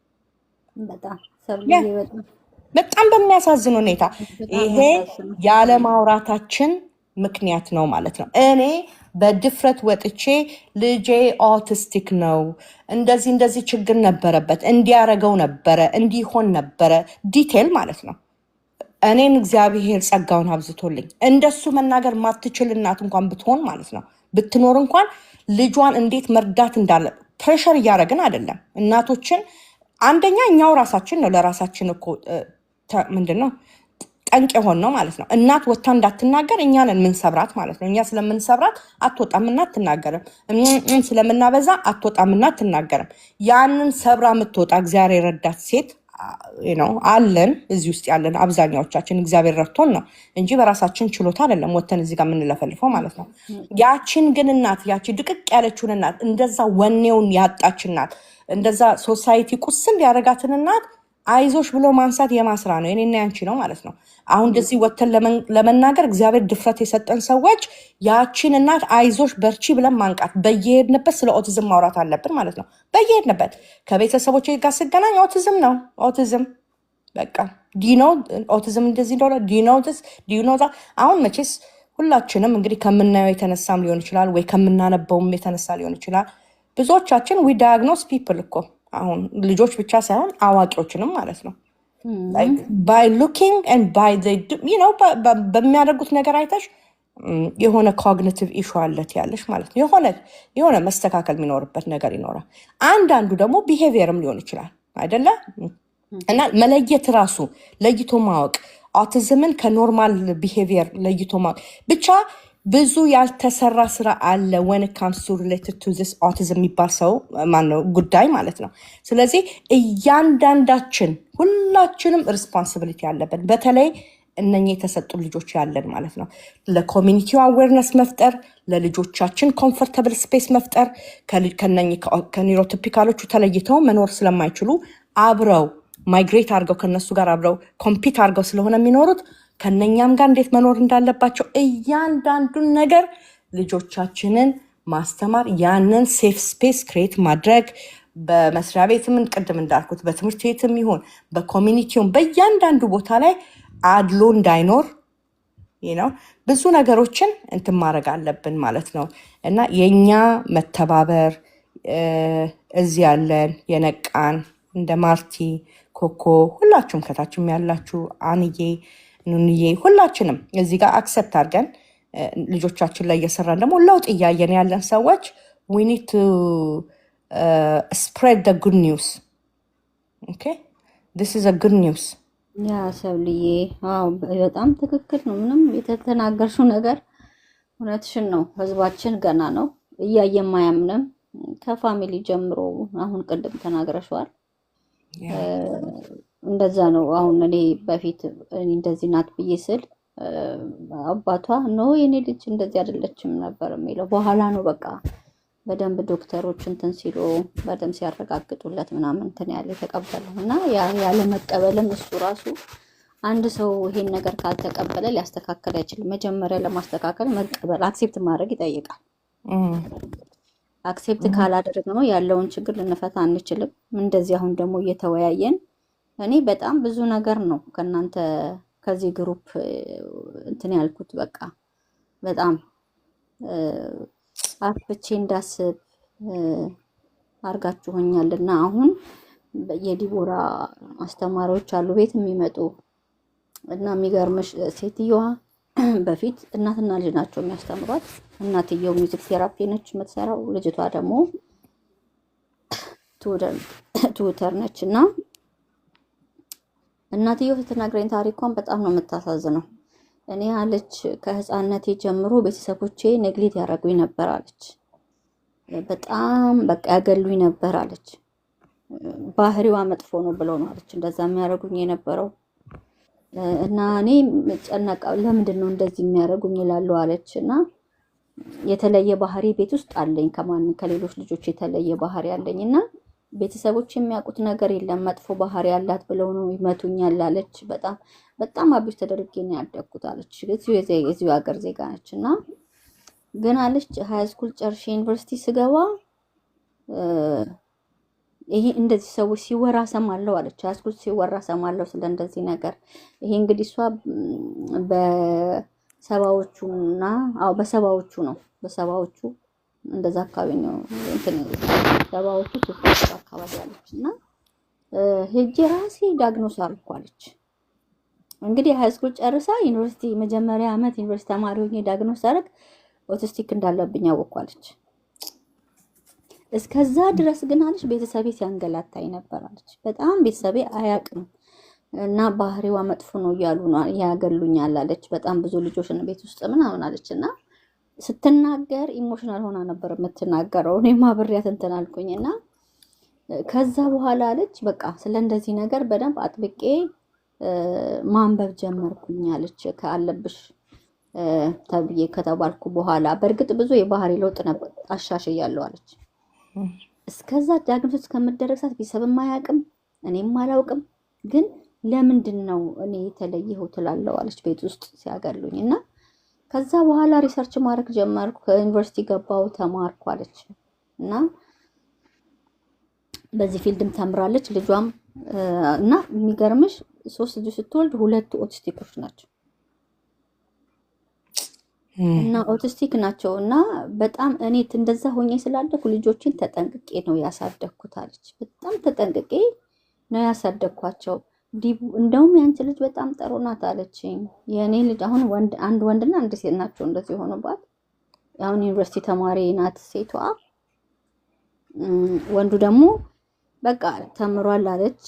በጣም በሚያሳዝን ሁኔታ ይሄ ያለማውራታችን ምክንያት ነው ማለት ነው። እኔ በድፍረት ወጥቼ ልጄ ኦቲስቲክ ነው እንደዚህ ችግር ነበረበት እንዲያረገው ነበረ እንዲሆን ነበረ ዲቴል ማለት ነው። እኔን እግዚአብሔር ጸጋውን አብዝቶልኝ እንደሱ መናገር ማትችል እናት እንኳን ብትሆን ማለት ነው ብትኖር እንኳን ልጇን እንዴት መርዳት እንዳለ ፕሬሸር እያደረግን አይደለም እናቶችን። አንደኛ እኛው ራሳችን ነው ለራሳችን እኮ ምንድን ነው ጠንቅ የሆን ነው ማለት ነው። እናት ወታ እንዳትናገር እኛ ነን ምንሰብራት ማለት ነው። እኛ ስለምንሰብራት አትወጣምና አትናገርም። ስለምናበዛ አትወጣምና አትናገርም። ያንን ሰብራ የምትወጣ እግዚአብሔር የረዳት ሴት አለን እዚህ ውስጥ ያለን አብዛኛዎቻችን እግዚአብሔር ረድቶን ነው እንጂ በራሳችን ችሎታ አይደለም ወተን እዚህ ጋር የምንለፈልፈው ማለት ነው። ያችን ግን እናት ያቺ ድቅቅ ያለችውን እናት እንደዛ ወኔውን ያጣች እናት እንደዛ ሶሳይቲ ቁስል ያደረጋትን እናት አይዞሽ ብሎ ማንሳት የማስራ ነው የኔና ያንቺ ነው ማለት ነው። አሁን እንደዚህ ወተን ለመናገር እግዚአብሔር ድፍረት የሰጠን ሰዎች ያቺን እናት አይዞሽ በርቺ ብለን ማንቃት፣ በየሄድንበት ስለ ኦቲዝም ማውራት አለብን ማለት ነው። በየሄድንበት ከቤተሰቦች ጋር ስገናኝ ኦቲዝም ነው ኦቲዝም በቃ ዲኖ ኦቲዝም እንደዚህ እንደሆነ ዲኖ አሁን መቼስ ሁላችንም እንግዲህ ከምናየው የተነሳም ሊሆን ይችላል ወይ ከምናነበውም የተነሳ ሊሆን ይችላል። ብዙዎቻችን ዊ ዳያግኖስ ፒፕል እኮ አሁን ልጆች ብቻ ሳይሆን አዋቂዎችንም ማለት ነው ባይ ሉኪንግ ኤንድ ባይ በሚያደርጉት ነገር አይተሽ የሆነ ኮግኒቲቭ ኢሹ አለት ያለሽ ማለት ነው። የሆነ መስተካከል የሚኖርበት ነገር ይኖራል። አንዳንዱ ደግሞ ቢሄቪየርም ሊሆን ይችላል አይደለ? እና መለየት ራሱ ለይቶ ማወቅ ኦቲዝምን ከኖርማል ቢሄቪየር ለይቶ ማወቅ ብቻ ብዙ ያልተሰራ ስራ አለ when it comes to related to this autism የሚባል ሰው ማነው ጉዳይ ማለት ነው። ስለዚህ እያንዳንዳችን ሁላችንም ሪስፖንሲቢሊቲ አለብን። በተለይ እነኚህ የተሰጡ ልጆች ያለን ማለት ነው። ለኮሚኒቲው አዌርነስ መፍጠር፣ ለልጆቻችን ኮምፎርታብል ስፔስ መፍጠር፣ ከነኚህ ከኒውሮቲፒካሎቹ ተለይተው መኖር ስለማይችሉ አብረው ማይግሬት አድርገው ከነሱ ጋር አብረው ኮምፒት አድርገው ስለሆነ የሚኖሩት ከነኛም ጋር እንዴት መኖር እንዳለባቸው እያንዳንዱን ነገር ልጆቻችንን ማስተማር፣ ያንን ሴፍ ስፔስ ክሬት ማድረግ በመስሪያ ቤትም ቅድም እንዳልኩት በትምህርት ቤትም ይሁን በኮሚኒቲውም በእያንዳንዱ ቦታ ላይ አድሎ እንዳይኖር ነው ብዙ ነገሮችን እንትን ማድረግ አለብን ማለት ነው። እና የኛ መተባበር እዚህ ያለን የነቃን እንደ ማርቲ ኮኮ ሁላችሁም ከታችም ያላችሁ አንዬ ኑንዬ ሁላችንም እዚህ ጋር አክሰፕት አድርገን ልጆቻችን ላይ እየሰራን ደግሞ ለውጥ እያየን ያለን ሰዎች we need to spread the good news. Okay, this is a good news. ያ ሰብልዬ በጣም ትክክል ነው። ምንም የተተናገርሽው ነገር እውነትሽን ነው። ህዝባችን ገና ነው እያየም አያምንም። ከፋሚሊ ጀምሮ አሁን ቅድም ተናግረሽዋል። እንደዛ ነው። አሁን እኔ በፊት እንደዚህ ናት ብዬ ስል አባቷ ነው የኔ ልጅ እንደዚህ አይደለችም ነበር የሚለው። በኋላ ነው በቃ በደንብ ዶክተሮች እንትን ሲሉ በደንብ ሲያረጋግጡለት ምናምን እንትን ያለ የተቀበለው እና ያለ መቀበልም እሱ ራሱ አንድ ሰው ይሄን ነገር ካልተቀበለ ሊያስተካከል አይችልም። መጀመሪያ ለማስተካከል መቀበል አክሴፕት ማድረግ ይጠይቃል። አክሴፕት ካላደረግነው ያለውን ችግር ልንፈታ አንችልም። እንደዚህ አሁን ደግሞ እየተወያየን እኔ በጣም ብዙ ነገር ነው ከናንተ ከዚህ ግሩፕ እንትን ያልኩት በቃ በጣም አርፍቼ እንዳስብ አርጋችሁኛልና አሁን የዲቦራ አስተማሪዎች አሉ ቤት የሚመጡ እና የሚገርምሽ ሴትዮዋ በፊት እናትና ልጅ ናቸው የሚያስተምሯት። እናትየው ሚውዚክ ቴራፒ ነች የምትሰራው፣ ልጅቷ ደግሞ ቱተር ነች እና እናትየው ስትነግረኝ ታሪኳን በጣም ነው የምታሳዝነው። እኔ አለች ከህፃነቴ ጀምሮ ቤተሰቦቼ ነግሌት ያደርጉኝ ነበር አለች። በጣም በቃ ያገሉኝ ነበር አለች። ባህሪዋ መጥፎ ነው ብለው ነው አለች እንደዛ የሚያደርጉኝ የነበረው እና እኔ መጨነቃው ለምንድን ነው እንደዚህ የሚያደርጉኝ ይላሉ አለች። እና የተለየ ባህሪ ቤት ውስጥ አለኝ ከማንም ከሌሎች ልጆች የተለየ ባህሪ አለኝና ቤተሰቦች የሚያውቁት ነገር የለም መጥፎ ባህሪ ያላት ብለው ነው ይመቱኛል አለች። በጣም አብሽ ተደርጌ ነው ያደግኩት አለች። እዚሁ ሀገር ዜጋ ነች እና ግን አለች ሃይ ስኩል ጨርሼ ዩኒቨርሲቲ ስገባ ይሄ እንደዚህ ሰዎች ሲወራ ሰማለሁ አለች። ሃይ ስኩል ሲወራ ሰማለሁ ስለ እንደዚህ ነገር። ይሄ እንግዲህ እሷ በሰባዎቹና በሰባዎቹ ነው በሰባዎቹ እንደዛ አካባቢ ነው እንትን ሰባዎቹ አካባቢ አለች እና ሄጄ ራሴ ዳግኖስ አልኳለች። እንግዲህ ሃይ ስኩል ጨርሳ ዩኒቨርሲቲ መጀመሪያ አመት ዩኒቨርሲቲ ተማሪ ሆኜ ዳግኖስ አደረግ ኦቲስቲክ እንዳለብኝ አወቅኳለች። እስከዛ ድረስ ግን አለች ቤተሰቤ ሲያንገላታኝ ነበር አለች። በጣም ቤተሰቤ አያውቅም እና ባህሪዋ መጥፎ ነው እያሉ ነው ያገሉኛል አለች። በጣም ብዙ ልጆች ነው ቤት ውስጥ ምናምን አለችና ስትናገር ኢሞሽናል ሆና ነበር የምትናገረው። እኔም አብሬያት እንትን አልኩኝና ከዛ በኋላ አለች በቃ ስለ እንደዚህ ነገር በደንብ አጥብቄ ማንበብ ጀመርኩኝ አለች። ካለብሽ ተብዬ ከተባልኩ በኋላ በእርግጥ ብዙ የባህሪ ለውጥ ነበር አሻሽያለሁ አለች። እስከዛ ዳግኖስ እስከምደረሳት ቤተሰብም አያውቅም እኔም አላውቅም። ግን ለምንድን ነው እኔ የተለየው ትላለሁ አለች ቤት ውስጥ ሲያገሉኝና ከዛ በኋላ ሪሰርች ማድረግ ጀመርኩ። ከዩኒቨርሲቲ ገባው ተማርኩ አለች እና በዚህ ፊልድም ተምራለች። ልጇም እና የሚገርምሽ 3 ልጆች ስትወልድ 2 ኦቲስቲኮች ናቸው እና ኦቲስቲክ ናቸው እና በጣም እኔ እንደዛ ሆኜ ስላደኩ ልጆችን ተጠንቅቄ ነው ያሳደግኩት አለች። በጣም ተጠንቅቄ ነው ያሳደግኳቸው። እንደውም ያንቺ ልጅ በጣም ጥሩ ናት አለችኝ። የኔ ልጅ አሁን አንድ ወንድና አንድ ሴት ናቸው እንደዚህ ሆኖባት። አሁን ዩኒቨርሲቲ ተማሪ ናት ሴቷ፣ ወንዱ ደግሞ በቃ ተምሯል አለች።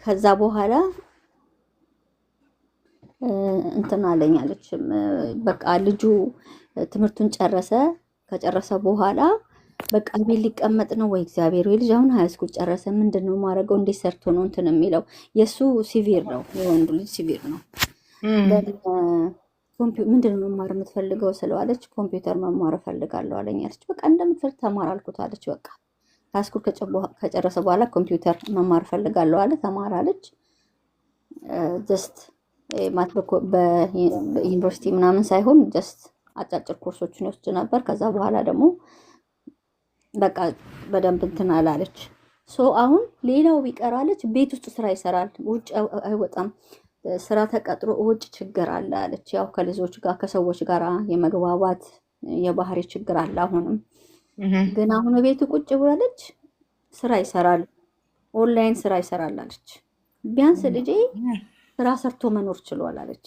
ከዛ በኋላ እንትን አለኝ አለች። በቃ ልጁ ትምህርቱን ጨረሰ። ከጨረሰ በኋላ በቃ ቤት ሊቀመጥ ነው ወይ እግዚአብሔር ወይ ልጅ አሁን ሃይስኩል ጨረሰ። ምንድን ነው ማድረገው? እንዴት ሰርቶ ነው እንትን የሚለው? የእሱ ሲቪር ነው፣ የወንዱ ልጅ ሲቪር ነው። ምንድን ነው መማር የምትፈልገው ስለዋለች፣ ኮምፒውተር መማር እፈልጋለሁ አለኝ አለች። በቃ እንደምትፈልግ ተማር አልኩት አለች። በቃ ሃይስኩል ከጨረሰ በኋላ ኮምፒውተር መማር እፈልጋለሁ አለ። ተማር አለች። ጀስት በዩኒቨርሲቲ ምናምን ሳይሆን ጀስት አጫጭር ኮርሶችን ይወስድ ነበር። ከዛ በኋላ ደግሞ በቃ በደንብ እንትን አላለች። አሁን ሌላው ቢቀራለች ቤት ውስጥ ስራ ይሰራል፣ ውጭ አይወጣም። ስራ ተቀጥሮ ውጭ ችግር አለ አለች። ያው ከልጆች ጋር ከሰዎች ጋር የመግባባት የባህሪ ችግር አለ። አሁንም ግን አሁን ቤቱ ቁጭ ብላለች፣ ስራ ይሰራል፣ ኦንላይን ስራ ይሰራል አለች። ቢያንስ ልጄ ስራ ሰርቶ መኖር ችሏል አለች።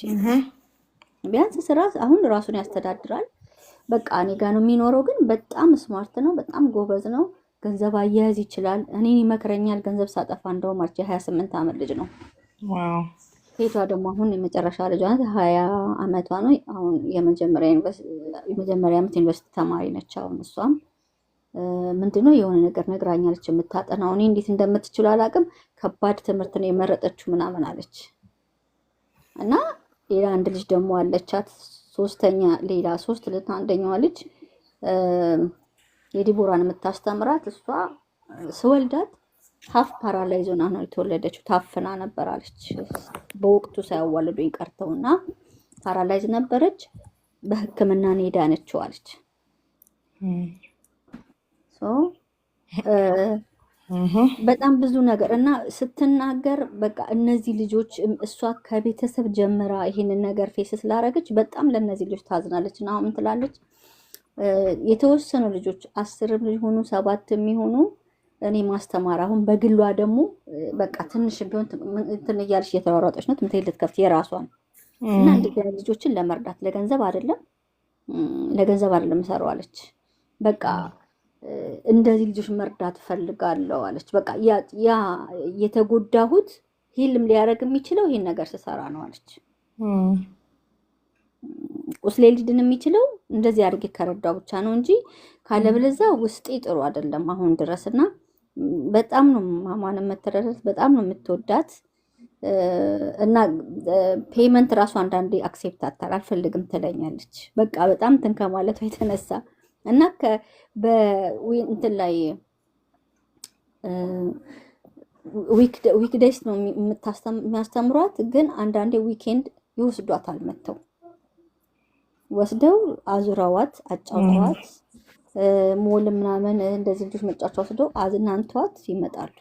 ቢያንስ ስራ አሁን ራሱን ያስተዳድራል። በቃ እኔ ጋር ነው የሚኖረው። ግን በጣም ስማርት ነው፣ በጣም ጎበዝ ነው። ገንዘብ አያያዝ ይችላል። እኔን ይመክረኛል ገንዘብ ሳጠፋ። እንደውም 28 ዓመት ልጅ ነው። ዋው። ሴቷ ደግሞ አሁን የመጨረሻ ልጇ ናት፣ 20 ዓመቷ ነው። አሁን የመጀመሪያ ዓመት ዩኒቨርሲቲ ተማሪ ነች። አሁን እሷም ምንድነው የሆነ ነገር ነግራኛለች የምታጠናው። እኔ እንዴት እንደምትችል አላውቅም። ከባድ ትምህርት ነው የመረጠችው ምናምን አለች። እና ሌላ አንድ ልጅ ደግሞ አለቻት፣ ሌላ 3 ልጅ። አንደኛዋ ልጅ የዲቦራን የምታስተምራት እሷ ስወልዳት ሀፍ ፓራላይዝ ሆና ነው የተወለደችው። ታፍና ነበር አለች። በወቅቱ ሳያዋልዱኝ ቀርተውና ፓራላይዝ ነበረች። በሕክምና ነው የዳነችው አለች። በጣም ብዙ ነገር እና ስትናገር በቃ እነዚህ ልጆች እሷ ከቤተሰብ ጀምራ ይሄንን ነገር ፌስ ስላደረገች በጣም ለእነዚህ ልጆች ታዝናለች። እና አሁን ትላለች የተወሰኑ ልጆች 10 ሊሆኑ 7 የሚሆኑ እኔ ማስተማር አሁን በግሏ ደግሞ በቃ ትንሽ ቢሆን እንትን እያለች እየተሯሯጠች ነው ትምህርት ልትከፍት የራሷን እና እንደዚህ ልጆችን ለመርዳት ለገንዘብ አይደለም ሰራዋለች። በቃ እንደዚህ ልጆች መርዳት ፈልጋለሁ አለች። በቃ ያ የተጎዳሁት ሂልም ሊያደርግ የሚችለው ይሄን ነገር ስሰራ ነው አለች። ቁስሌ ሊድን የሚችለው እንደዚህ አድርጌ ከረዳው ብቻ ነው እንጂ ካለበለዛ ውስጤ ጥሩ አይደለም አሁን ድረስና በጣም ነው ማማን የምትረዳት፣ በጣም ነው የምትወዳት። እና ፔመንት ራሱ አንዳንዴ አክሴፕት አልፈልግም ትለኛለች። በቃ በጣም እንትን ከማለቷ የተነሳ እና እንትን ላይ ዊክዴይስ ነው የሚያስተምሯት። ግን አንዳንዴ ዊኬንድ ይወስዷታል። መተው ወስደው አዙራዋት አጫውተዋት ሞል ምናምን እንደዚህ ልጆች መጫወቻ ወስደው አዝናንቷት ይመጣሉ።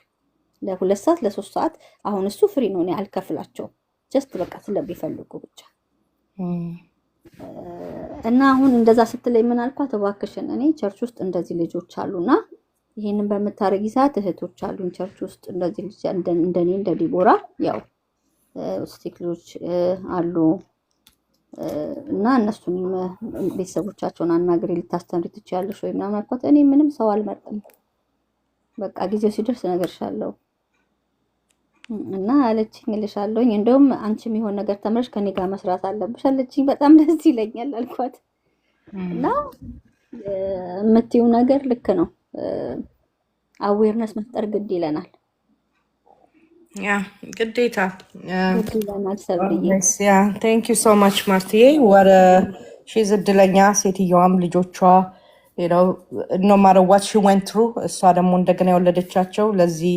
ለ2 ሰዓት ለ3 ሰዓት። አሁን እሱ ፍሪ ነው፣ እኔ አልከፍላቸውም። ጀስት በቃ ስለሚፈልጉ ብቻ። እና አሁን እንደዛ ስትለኝ ምን አልኳት፣ እባክሽን እኔ ቸርች ውስጥ እንደዚህ ልጆች አሉና ይሄንን በምታረጊ ሰዓት እህቶች አሉኝ ቸርች ውስጥ እንደዚህ ልጅ እንደኔ እንደ ዲቦራ ያው ስቲክ ልጆች አሉ እና እነሱን ቤተሰቦቻቸውን አናግሪ ልታስተምሪ ትችያለሽ ወይ ምናምን አልኳት። እኔ ምንም ሰው አልመርጥም፣ በቃ ጊዜው ሲደርስ እነግርሻለሁ እና አለችኝ። እልሻለሁኝ እንደውም አንቺም የሆነ ነገር ተምረሽ ከኔ ጋር መስራት አለብሽ አለችኝ። በጣም ደስ ይለኛል አልኳት። እና የምትይው ነገር ልክ ነው፣ አዌርነስ መፍጠር ግድ ይለናል። ያ ግዴታ ግድ ይለናል። ሰብርዬ ቴንክ ዩ ሶ ማች ማርትዬ። ወደ ሺዝ እድለኛ ሴትየዋም ልጆቿ ኖ ማተር ዋት ሺ ወንት ትሩ እሷ ደግሞ እንደገና የወለደቻቸው ለዚህ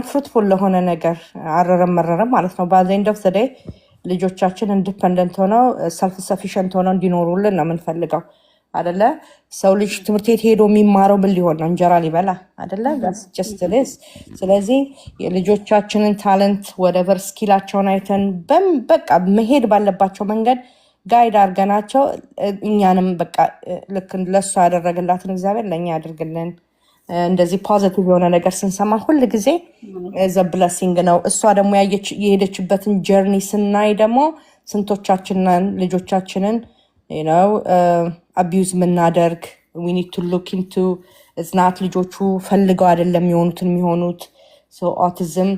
ፍሩትፉል ለሆነ ነገር አረረም መረረም ማለት ነው። ባይ ዘ ኤንድ ኦፍ ዘ ዴይ ልጆቻችን ኢንዲፐንደንት ሆነው ሰልፍ ሰፊሽንት ሆነው እንዲኖሩልን ነው የምንፈልገው አደለ? ሰው ልጅ ትምህርት ቤት ሄዶ የሚማረው ምን ሊሆን ነው? እንጀራ ሊበላ አደለ? ስለዚህ የልጆቻችንን ታለንት ወደ ቨር ስኪላቸውን አይተን በቃ መሄድ ባለባቸው መንገድ ጋይድ አድርገናቸው እኛንም በቃ ልክ ለእሷ ያደረግላትን እግዚአብሔር ለእኛ ያደርግልን። እንደዚህ ፖዚቲቭ የሆነ ነገር ስንሰማ ሁል ጊዜ ዘ ብለሲንግ ነው። እሷ ደግሞ የሄደችበትን ጀርኒ ስናይ ደግሞ ስንቶቻችንን ልጆቻችንን አቢዩዝ የምናደርግ ዊ ኒድ ቱ ሉክ ኢንቱ እዝናት ልጆቹ ፈልገው አይደለም የሚሆኑት። ኦቲዝም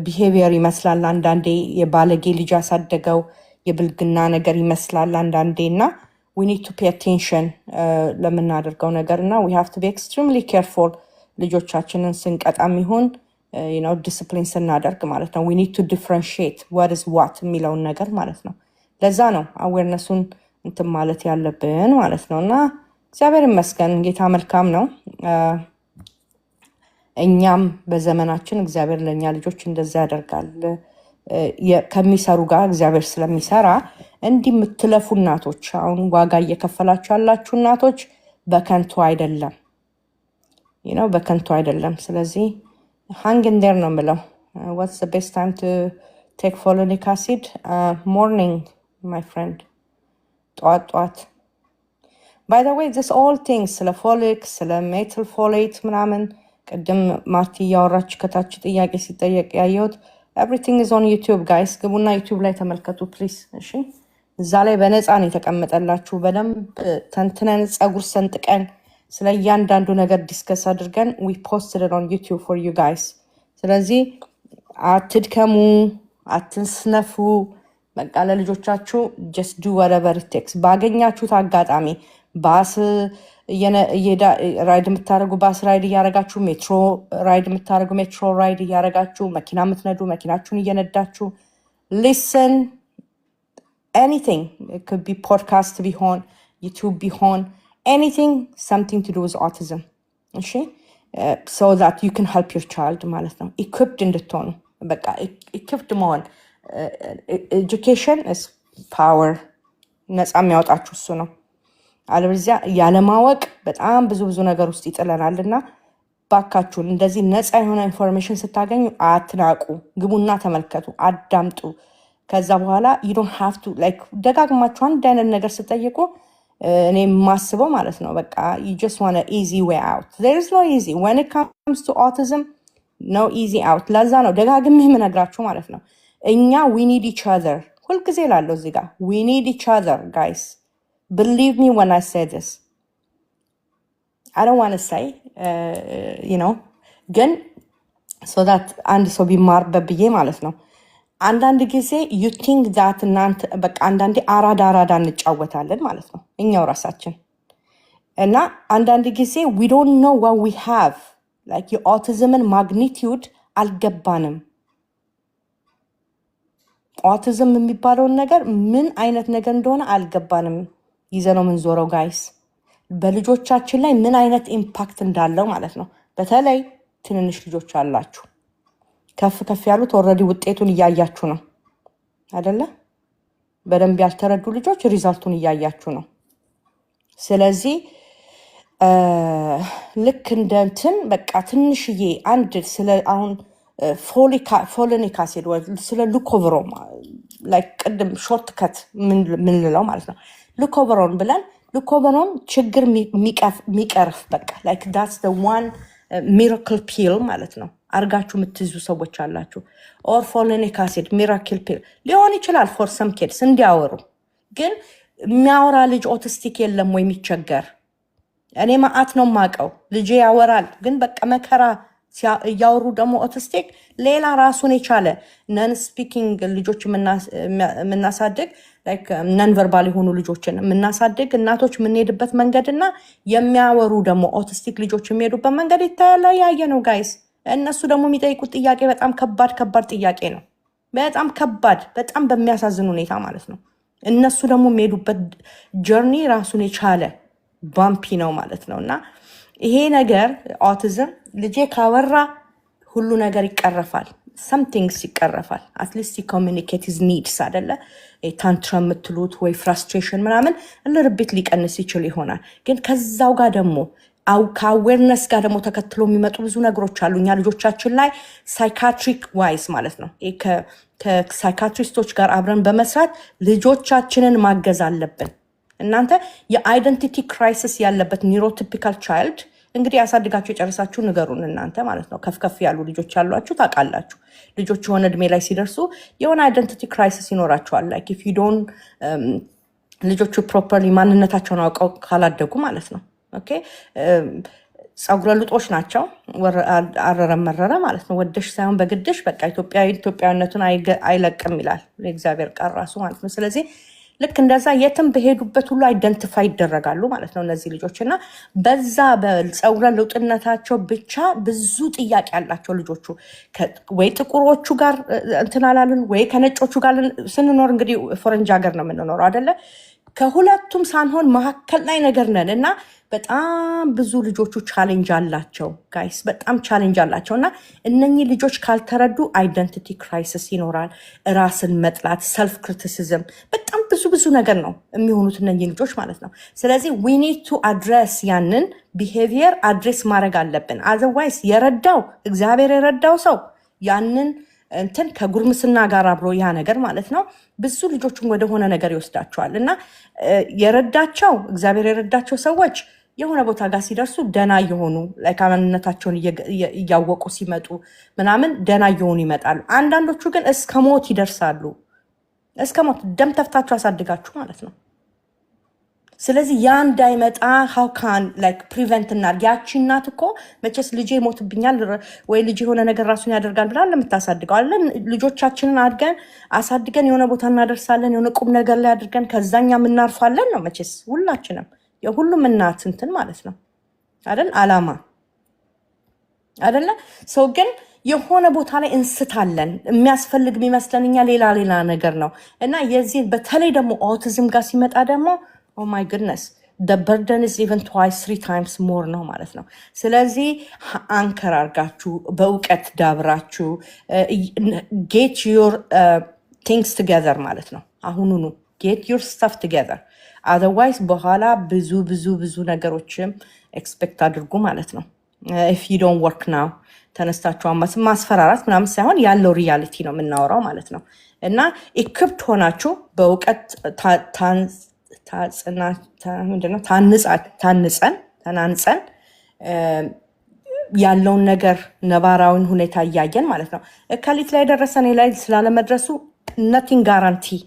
ቢሄቪየር ይመስላል አንዳንዴ፣ የባለጌ ልጅ ያሳደገው የብልግና ነገር ይመስላል አንዳንዴ እና we need to pay attention ለምናደርገው ነገር እና we have to be extremely careful ልጆቻችንን ስንቀጣም ይሁን ዲስፕሊን ስናደርግ ማለት ነው። we need to differentiate what is what የሚለውን ነገር ማለት ነው። ለዛ ነው አዌርነሱን እንትን ማለት ያለብን ማለት ነው። እና እግዚአብሔር ይመስገን ጌታ መልካም ነው። እኛም በዘመናችን እግዚአብሔር ለኛ ልጆች እንደዛ ያደርጋል። ከሚሰሩ ጋር እግዚአብሔር ስለሚሰራ እንዲህ የምትለፉ እናቶች አሁን ዋጋ እየከፈላችሁ ያላችሁ እናቶች በከንቱ አይደለም በከንቱ አይደለም። ስለዚህ hang in there ነው የምለው። what's the best time to take folic acid? Morning my friend, ጠዋት by the way this all things ስለ ፎሊክ ስለ ሜታል ፎሌት ምናምን ቅድም ማርቲ ያወራች ከታች ጥያቄ ሲጠየቅ ያየሁት everything is on YouTube guys ግቡና YouTube ላይ ተመልከቱ ፕሊዝ። እሺ እዛ ላይ በነፃ ነው የተቀመጠላችሁ። በደንብ ተንትነን ጸጉር ሰንጥቀን ስለ እያንዳንዱ ነገር ዲስከስ አድርገን we posted it on YouTube for you guys። ስለዚህ አትድከሙ፣ አትስነፉ። በቃ ለልጆቻችሁ just do whatever it takes። ባገኛችሁት አጋጣሚ ባስ ራይድ የምታደርጉ ባስ ራይድ እያደረጋችሁ፣ ሜትሮ ራይድ የምታደርጉ ሜትሮ ራይድ እያደረጋችሁ፣ መኪና የምትነዱ መኪናችሁን እየነዳችሁ listen anything. It could be podcast ቢሆን YouTube ቢሆን anything something to do with autism. Okay? So that you can help your child ማለት ነው። equipped እንድትሆኑ በቃ equipped መሆን education is power። ነፃ የሚያወጣችሁ እሱ ነው። አለበለዚያ ያለማወቅ በጣም ብዙ ነገር ውስጥ ይጥለናልና ባካችሁን እንደዚህ ነፃ የሆነ ኢንፎርሜሽን ስታገኙ አትናቁ። ግቡና ተመልከቱ፣ አዳምጡ። ከዛ በኋላ you don't have to like ደጋግማችሁ አንድ አይነት ነገር ስትጠይቁ እኔ ማስበው ማለት ነው በቃ you just want an easy way out. There is no easy when it comes to autism. No easy out. ለዛ ነው ደጋግሜ የምነግራችሁ ማለት ነው። እኛ we need each other ሁልጊዜ ላለው እዚህ ጋር we need each other guys. Believe me when I say this. I don't want to say ግን so that አንድ ሰው ቢማርበት ብዬ ማለት ነው። አንዳንድ ጊዜ you think that እናንተ በቃ አንዳንዴ አራዳ እንጫወታለን ማለት ነው እኛው ራሳችን። እና አንዳንድ ጊዜ we don't know what we have like የautismን magnitude አልገባንም። autism የሚባለውን ነገር ምን አይነት ነገር እንደሆነ አልገባንም። ይዘነው ምን ዞረው ጋይስ በልጆቻችን ላይ ምን አይነት ኢምፓክት እንዳለው ማለት ነው። በተለይ ትንንሽ ልጆች አላችሁ ከፍ ያሉት ኦልሬዲ ውጤቱን እያያችሁ ነው አይደለ? በደንብ ያልተረዱ ልጆች ሪዛልቱን እያያችሁ ነው። ስለዚህ ልክ እንደንትን በቃ ትንሽዬ አንድ ስለ አሁን ፎሊክ አሲድ ወይ ስለ ሉኮቨሮን ላይክ ቅድም ሾርት ከት ምን ልለው ማለት ነው ሉኮቨሮን ብለን ሉኮቨሮን ችግር የሚቀርፍ በቃ ላይክ that's the one miracle pill ማለት ነው አርጋችሁ የምትይዙ ሰዎች አላችሁ። ኦር ፎሊክ አሲድ ሚራክል ፒል ሊሆን ይችላል for some kids እንዲያወሩ። ግን የሚያወራ ልጅ ኦቲስቲክ የለም ወይ የሚቸገር? እኔ ማአት ነው ማቀው ልጅ ያወራል ግን በቃ መከራ ያወሩ ደግሞ ኦቲስቲክ ሌላ ራሱን የቻለ ነን ስፒኪንግ ልጆች የምናሳድግ ላይክ ነን ቨርባል የሆኑ ልጆችን የምናሳድግ እናቶች የምንሄድበት መንገድና የሚያወሩ ደግሞ ኦቲስቲክ ልጆች የሚሄዱበት መንገድ ይታያል። ያየ ነው ጋይስ። እነሱ ደግሞ የሚጠይቁት ጥያቄ በጣም ከባድ ጥያቄ ነው። በጣም ከባድ፣ በጣም በሚያሳዝን ሁኔታ ማለት ነው። እነሱ ደግሞ የሚሄዱበት ጀርኒ ራሱን የቻለ ባምፒ ነው ማለት ነው። እና ይሄ ነገር ኦቲዝም ልጄ ካወራ ሁሉ ነገር ይቀረፋል። something's ይቀረፋል። አትሊስት ኮሚኒኬት ሂዝ ኒድስ አይደለ? ታንትረም የምትሉት ወይ ፍራስትሬሽን ምናምን ለርቤት ሊቀንስ ይችል ይሆናል። ግን ከዛው ጋር ደግሞ ከአዌርነስ ጋር ደግሞ ተከትሎ የሚመጡ ብዙ ነገሮች አሉ። እኛ ልጆቻችን ላይ ሳይካትሪክ ዋይዝ ማለት ነው ከሳይካትሪስቶች ጋር አብረን በመስራት ልጆቻችንን ማገዝ አለብን። እናንተ የአይደንቲቲ ክራይሲስ ያለበት ኒውሮቲፒካል ቻይልድ እንግዲህ ያሳድጋችሁ የጨረሳችሁ ንገሩን እናንተ ማለት ነው። ከፍ ያሉ ልጆች ያሏችሁ ታውቃላችሁ። ልጆች የሆነ እድሜ ላይ ሲደርሱ የሆነ አይደንቲቲ ክራይሲስ ይኖራቸዋል። ላይክ ኢፍ ዩ ዶንት ልጆቹ ፕሮፐርሊ ማንነታቸውን አውቀው ካላደጉ ማለት ነው። ኦኬ ጸጉረ ልጦች ናቸው። አረረ መረረ ማለት ነው። ወደሽ ሳይሆን በግድሽ በቃ ኢትዮጵያዊነቱን አይለቅም ይላል የእግዚአብሔር ቃል ራሱ ማለት ነው። ስለዚህ ልክ እንደዛ የትም በሄዱበት ሁሉ አይደንቲፋይ ይደረጋሉ ማለት ነው እነዚህ ልጆች። እና በዛ በፀጉረ ልውጥነታቸው ብቻ ብዙ ጥያቄ ያላቸው ልጆቹ ወይ ጥቁሮቹ ጋር እንትን አላልን ወይ ከነጮቹ ጋር ስንኖር እንግዲህ ፈረንጅ ሀገር ነው የምንኖረው አይደለ? ከሁለቱም ሳንሆን መካከል ላይ ነገር ነን እና በጣም ብዙ ልጆቹ ቻሌንጅ አላቸው ጋይስ፣ በጣም ቻሌንጅ አላቸው። እና እነኚህ ልጆች ካልተረዱ አይደንቲቲ ክራይሲስ ይኖራል፣ ራስን መጥላት፣ ሰልፍ ክሪቲሲዝም፣ በጣም ብዙ ነገር ነው የሚሆኑት እነኚህ ልጆች ማለት ነው። ስለዚህ ዊ ኒድ ቱ አድሬስ ያንን ቢሄቪየር አድሬስ ማድረግ አለብን። አዘርዋይስ የረዳው እግዚአብሔር የረዳው ሰው ያንን እንትን ከጉርምስና ጋር አብሮ ያ ነገር ማለት ነው ብዙ ልጆችን ወደሆነ ነገር ይወስዳቸዋል። እና የረዳቸው እግዚአብሔር የረዳቸው ሰዎች የሆነ ቦታ ጋር ሲደርሱ ደና እየሆኑ ማንነታቸውን እያወቁ ሲመጡ ምናምን ደና እየሆኑ ይመጣሉ። አንዳንዶቹ ግን እስከ ሞት ይደርሳሉ። እስከ ሞት ደም ተፍታችሁ አሳድጋችሁ ማለት ነው። ስለዚህ ያ እንዳይመጣ how can like prevent እናድርግ። ያቺ እናት እኮ መቼስ ልጄ ይሞትብኛል ወይ ልጄ የሆነ ነገር ራሱን ያደርጋል ብላ ለምታሳድገው አለን። ልጆቻችንን አድገን አሳድገን የሆነ ቦታ እናደርሳለን፣ የሆነ ቁም ነገር ላይ አድርገን ከዛኛ የምናርፋለን ነው መቼስ ሁላችንም የሁሉም እናት እንትን ማለት ነው አይደል? አላማ አይደለ? ሰው ግን የሆነ ቦታ ላይ እንስታለን። የሚያስፈልግ የሚመስለን እኛ ሌላ ነገር ነው። እና የዚህ በተለይ ደግሞ ኦቲዝም ጋር ሲመጣ ደግሞ oh my goodness the burden is even twice 3 times more ነው ማለት ነው። ስለዚህ አንከር አርጋችሁ በእውቀት ዳብራችሁ get your things together ማለት ነው። አሁኑኑ get your stuff together otherwise በኋላ ብዙ ነገሮችም ኤክስፔክት አድርጉ ማለት ነው። if you don't work now ተነስታችሁ ማስፈራራት ምናምን ሳይሆን ያለው ሪያሊቲ ነው የምናወራው ማለት ነው። እና ኢኩፕድ ሆናችሁ በእውቀት ተናንጸን ያለውን ነገር ነባራዊን ሁኔታ እያየን ማለት ነው። እከሊት ላይ ደረሰን ላይ ስላለመድረሱ nothing guarantee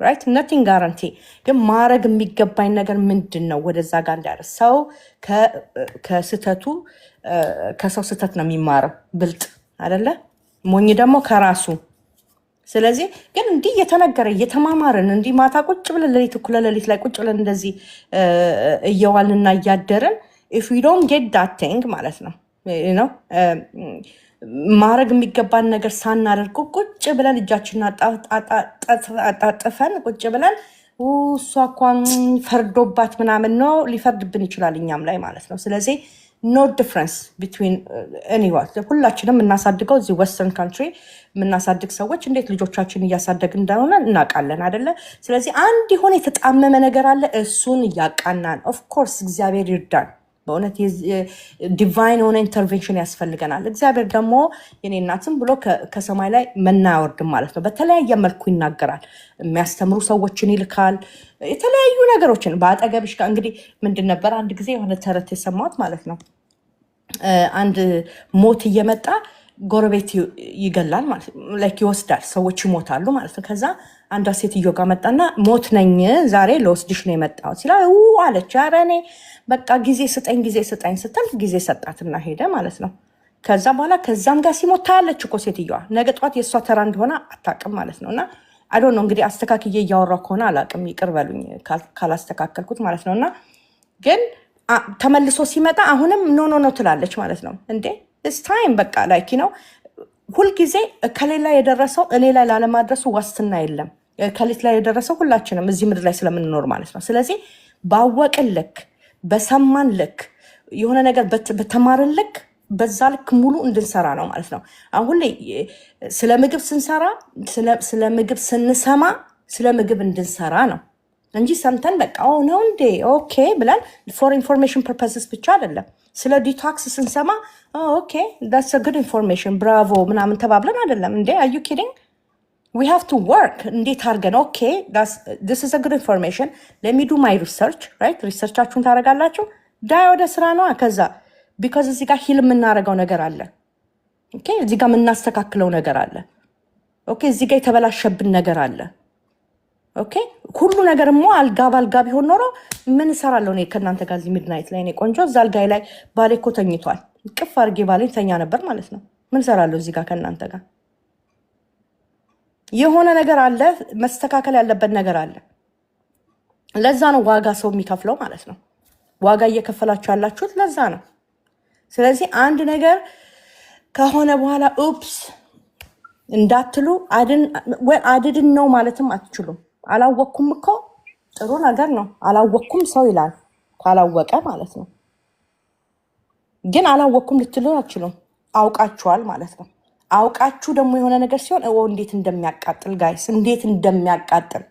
right nothing guarantee ግን ማድረግ የሚገባኝ ነገር ምንድን ነው? ወደዛ ጋር እንዳደርስ ሰው ከሰው ስተት ነው የሚማረው ብልጥ አይደለ? ሞኝ ደግሞ ከራሱ። ስለዚህ ግን እንዲህ እየተነገረ እየተማማርን እንዲህ ማታ ቁጭ ብለን እኩለ ሌሊት ላይ ቁጭ ብለን እንደዚህ እየዋልንና እያደርን if we don't get that thing ማለት ነው ማድረግ የሚገባን ነገር ሳናደርግ ቁጭ ብለን እጃችንን አጣጥፈን ቁጭ ብለን እሷ እንኳን ፈርዶባት ምናምን ነው ሊፈርድብን ይችላል እኛም ላይ ማለት ነው። ስለዚህ no difference between anyone ሁላችንም እናሳድገው እዚህ ዌስተርን ካንትሪ የምናሳድግ ሰዎች እንዴት ልጆቻችን እያሳደግ እንደሆነ እናውቃለን አይደለ? ስለዚህ አንድ የሆነ የተጣመመ ነገር አለ፣ እሱን እያቃናን ኦፍ ኮርስ እግዚአብሔር ይርዳን። በእውነት ዲቫይን የሆነ ኢንተርቬንሽን ያስፈልገናል። እግዚአብሔር ደግሞ የኔ እናትም ብሎ ከሰማይ ላይ መና ያወርድም ማለት ነው። በተለያየ መልኩ ይናገራል። የሚያስተምሩ ሰዎችን ይልካል። የተለያዩ ነገሮችን በአጠገብሽ ጋር እንግዲህ ምንድን ነበር አንድ ጊዜ የሆነ ተረት የሰማሁት ማለት ነው። አንድ ሞት እየመጣ ጎረቤት ይገላል ማለት ላይክ ይወስዳል፣ ሰዎች ይሞታሉ ማለት ነው። ከዛ አንዷ ሴትዮ ጋር መጣና ሞት ነኝ ዛሬ ለወስድሽ ነው የመጣሁት ሲላ አለች። ኧረ እኔ በቃ ጊዜ ስጠኝ ስትል ጊዜ ሰጣትና ሄደ ማለት ነው። ከዛ በኋላ ከዛም ጋር ሲሞት ታያለች እኮ ሴትዮዋ። ነገ ጠዋት የእሷ ተራ እንደሆነ አታውቅም ማለት ነው። እና አይ ዶንት ኖ እንግዲህ አስተካክዬ እያወራሁ ከሆነ አላውቅም፣ ይቅር በሉኝ ካላስተካከልኩት ማለት ነው። እና ግን ተመልሶ ሲመጣ አሁንም ኖ ትላለች ማለት ነው። እንዴ it's time በቃ ላይክ ነው ሁልጊዜ ከሌላ የደረሰው እኔ ላይ ላለማድረሱ ዋስትና የለም። ከሌት ላይ የደረሰው ሁላችንም እዚህ ምድር ላይ ስለምንኖር ማለት ነው። ስለዚህ ባወቅን ልክ በሰማን ልክ የሆነ ነገር በተማርን ልክ በዛ ልክ ሙሉ እንድንሰራ ነው ማለት ነው። አሁን ላይ ስለ ምግብ ስንሰራ ስለ ምግብ ስንሰማ ስለ ምግብ እንድንሰራ ነው እንጂ ሰምተን በቃ ነው እንዴ ኦኬ ብለን ፎር ኢንፎርሜሽን ፐርፐስስ ብቻ አይደለም። ስለ ዲቶክስ ስንሰማ ኦኬ that's a good information ብራቮ ምናምን ተባብለን አይደለም እንዴ are you kidding? we have to work እንዴት አድርገን ኦኬ this is a good information let me do my research right ሪሰርቻችሁን ታደርጋላችሁ ዳይ ወደ ስራ ነው። ከዛ because እዚህ ጋር ሂል የምናደርገው ነገር አለ ኦኬ እዚህ ጋር የምናስተካክለው ነገር አለ ኦኬ እዚህ ጋር የተበላሸብን ነገር አለ ኦኬ ሁሉ ነገርማ አልጋ ባልጋ ቢሆን ኖሮ ምን እሰራለሁ እኔ ከእናንተ ጋር እዚህ ሚድናይት ላይ እኔ ቆንጆ እዛ አልጋይ ላይ ባሌ እኮ ተኝቷል ቅፍ አድርጌ ባሌ ተኛ ነበር ማለት ነው። ምን እሰራለሁ እዚህ ጋር ከእናንተ ጋር? የሆነ ነገር አለ፣ መስተካከል ያለበት ነገር አለ ለዛ ነው ዋጋ ሰው የሚከፍለው ማለት ነው። ዋጋ እየከፈላችሁ ያላችሁት ለዛ ነው። ስለዚህ አንድ ነገር ከሆነ በኋላ ኡፕስ እንዳትሉ አድድን ነው ማለትም አትችሉም። አላወቅኩም እኮ ጥሩ ነገር ነው። አላወቅኩም ሰው ይላል ካላወቀ ማለት ነው። ግን አላወቅኩም ልትሉ አትችሉም። አውቃችኋል ማለት ነው። አውቃችሁ ደግሞ የሆነ ነገር ሲሆን እንዴት እንደሚያቃጥል ጋይስ፣ እንዴት እንደሚያቃጥል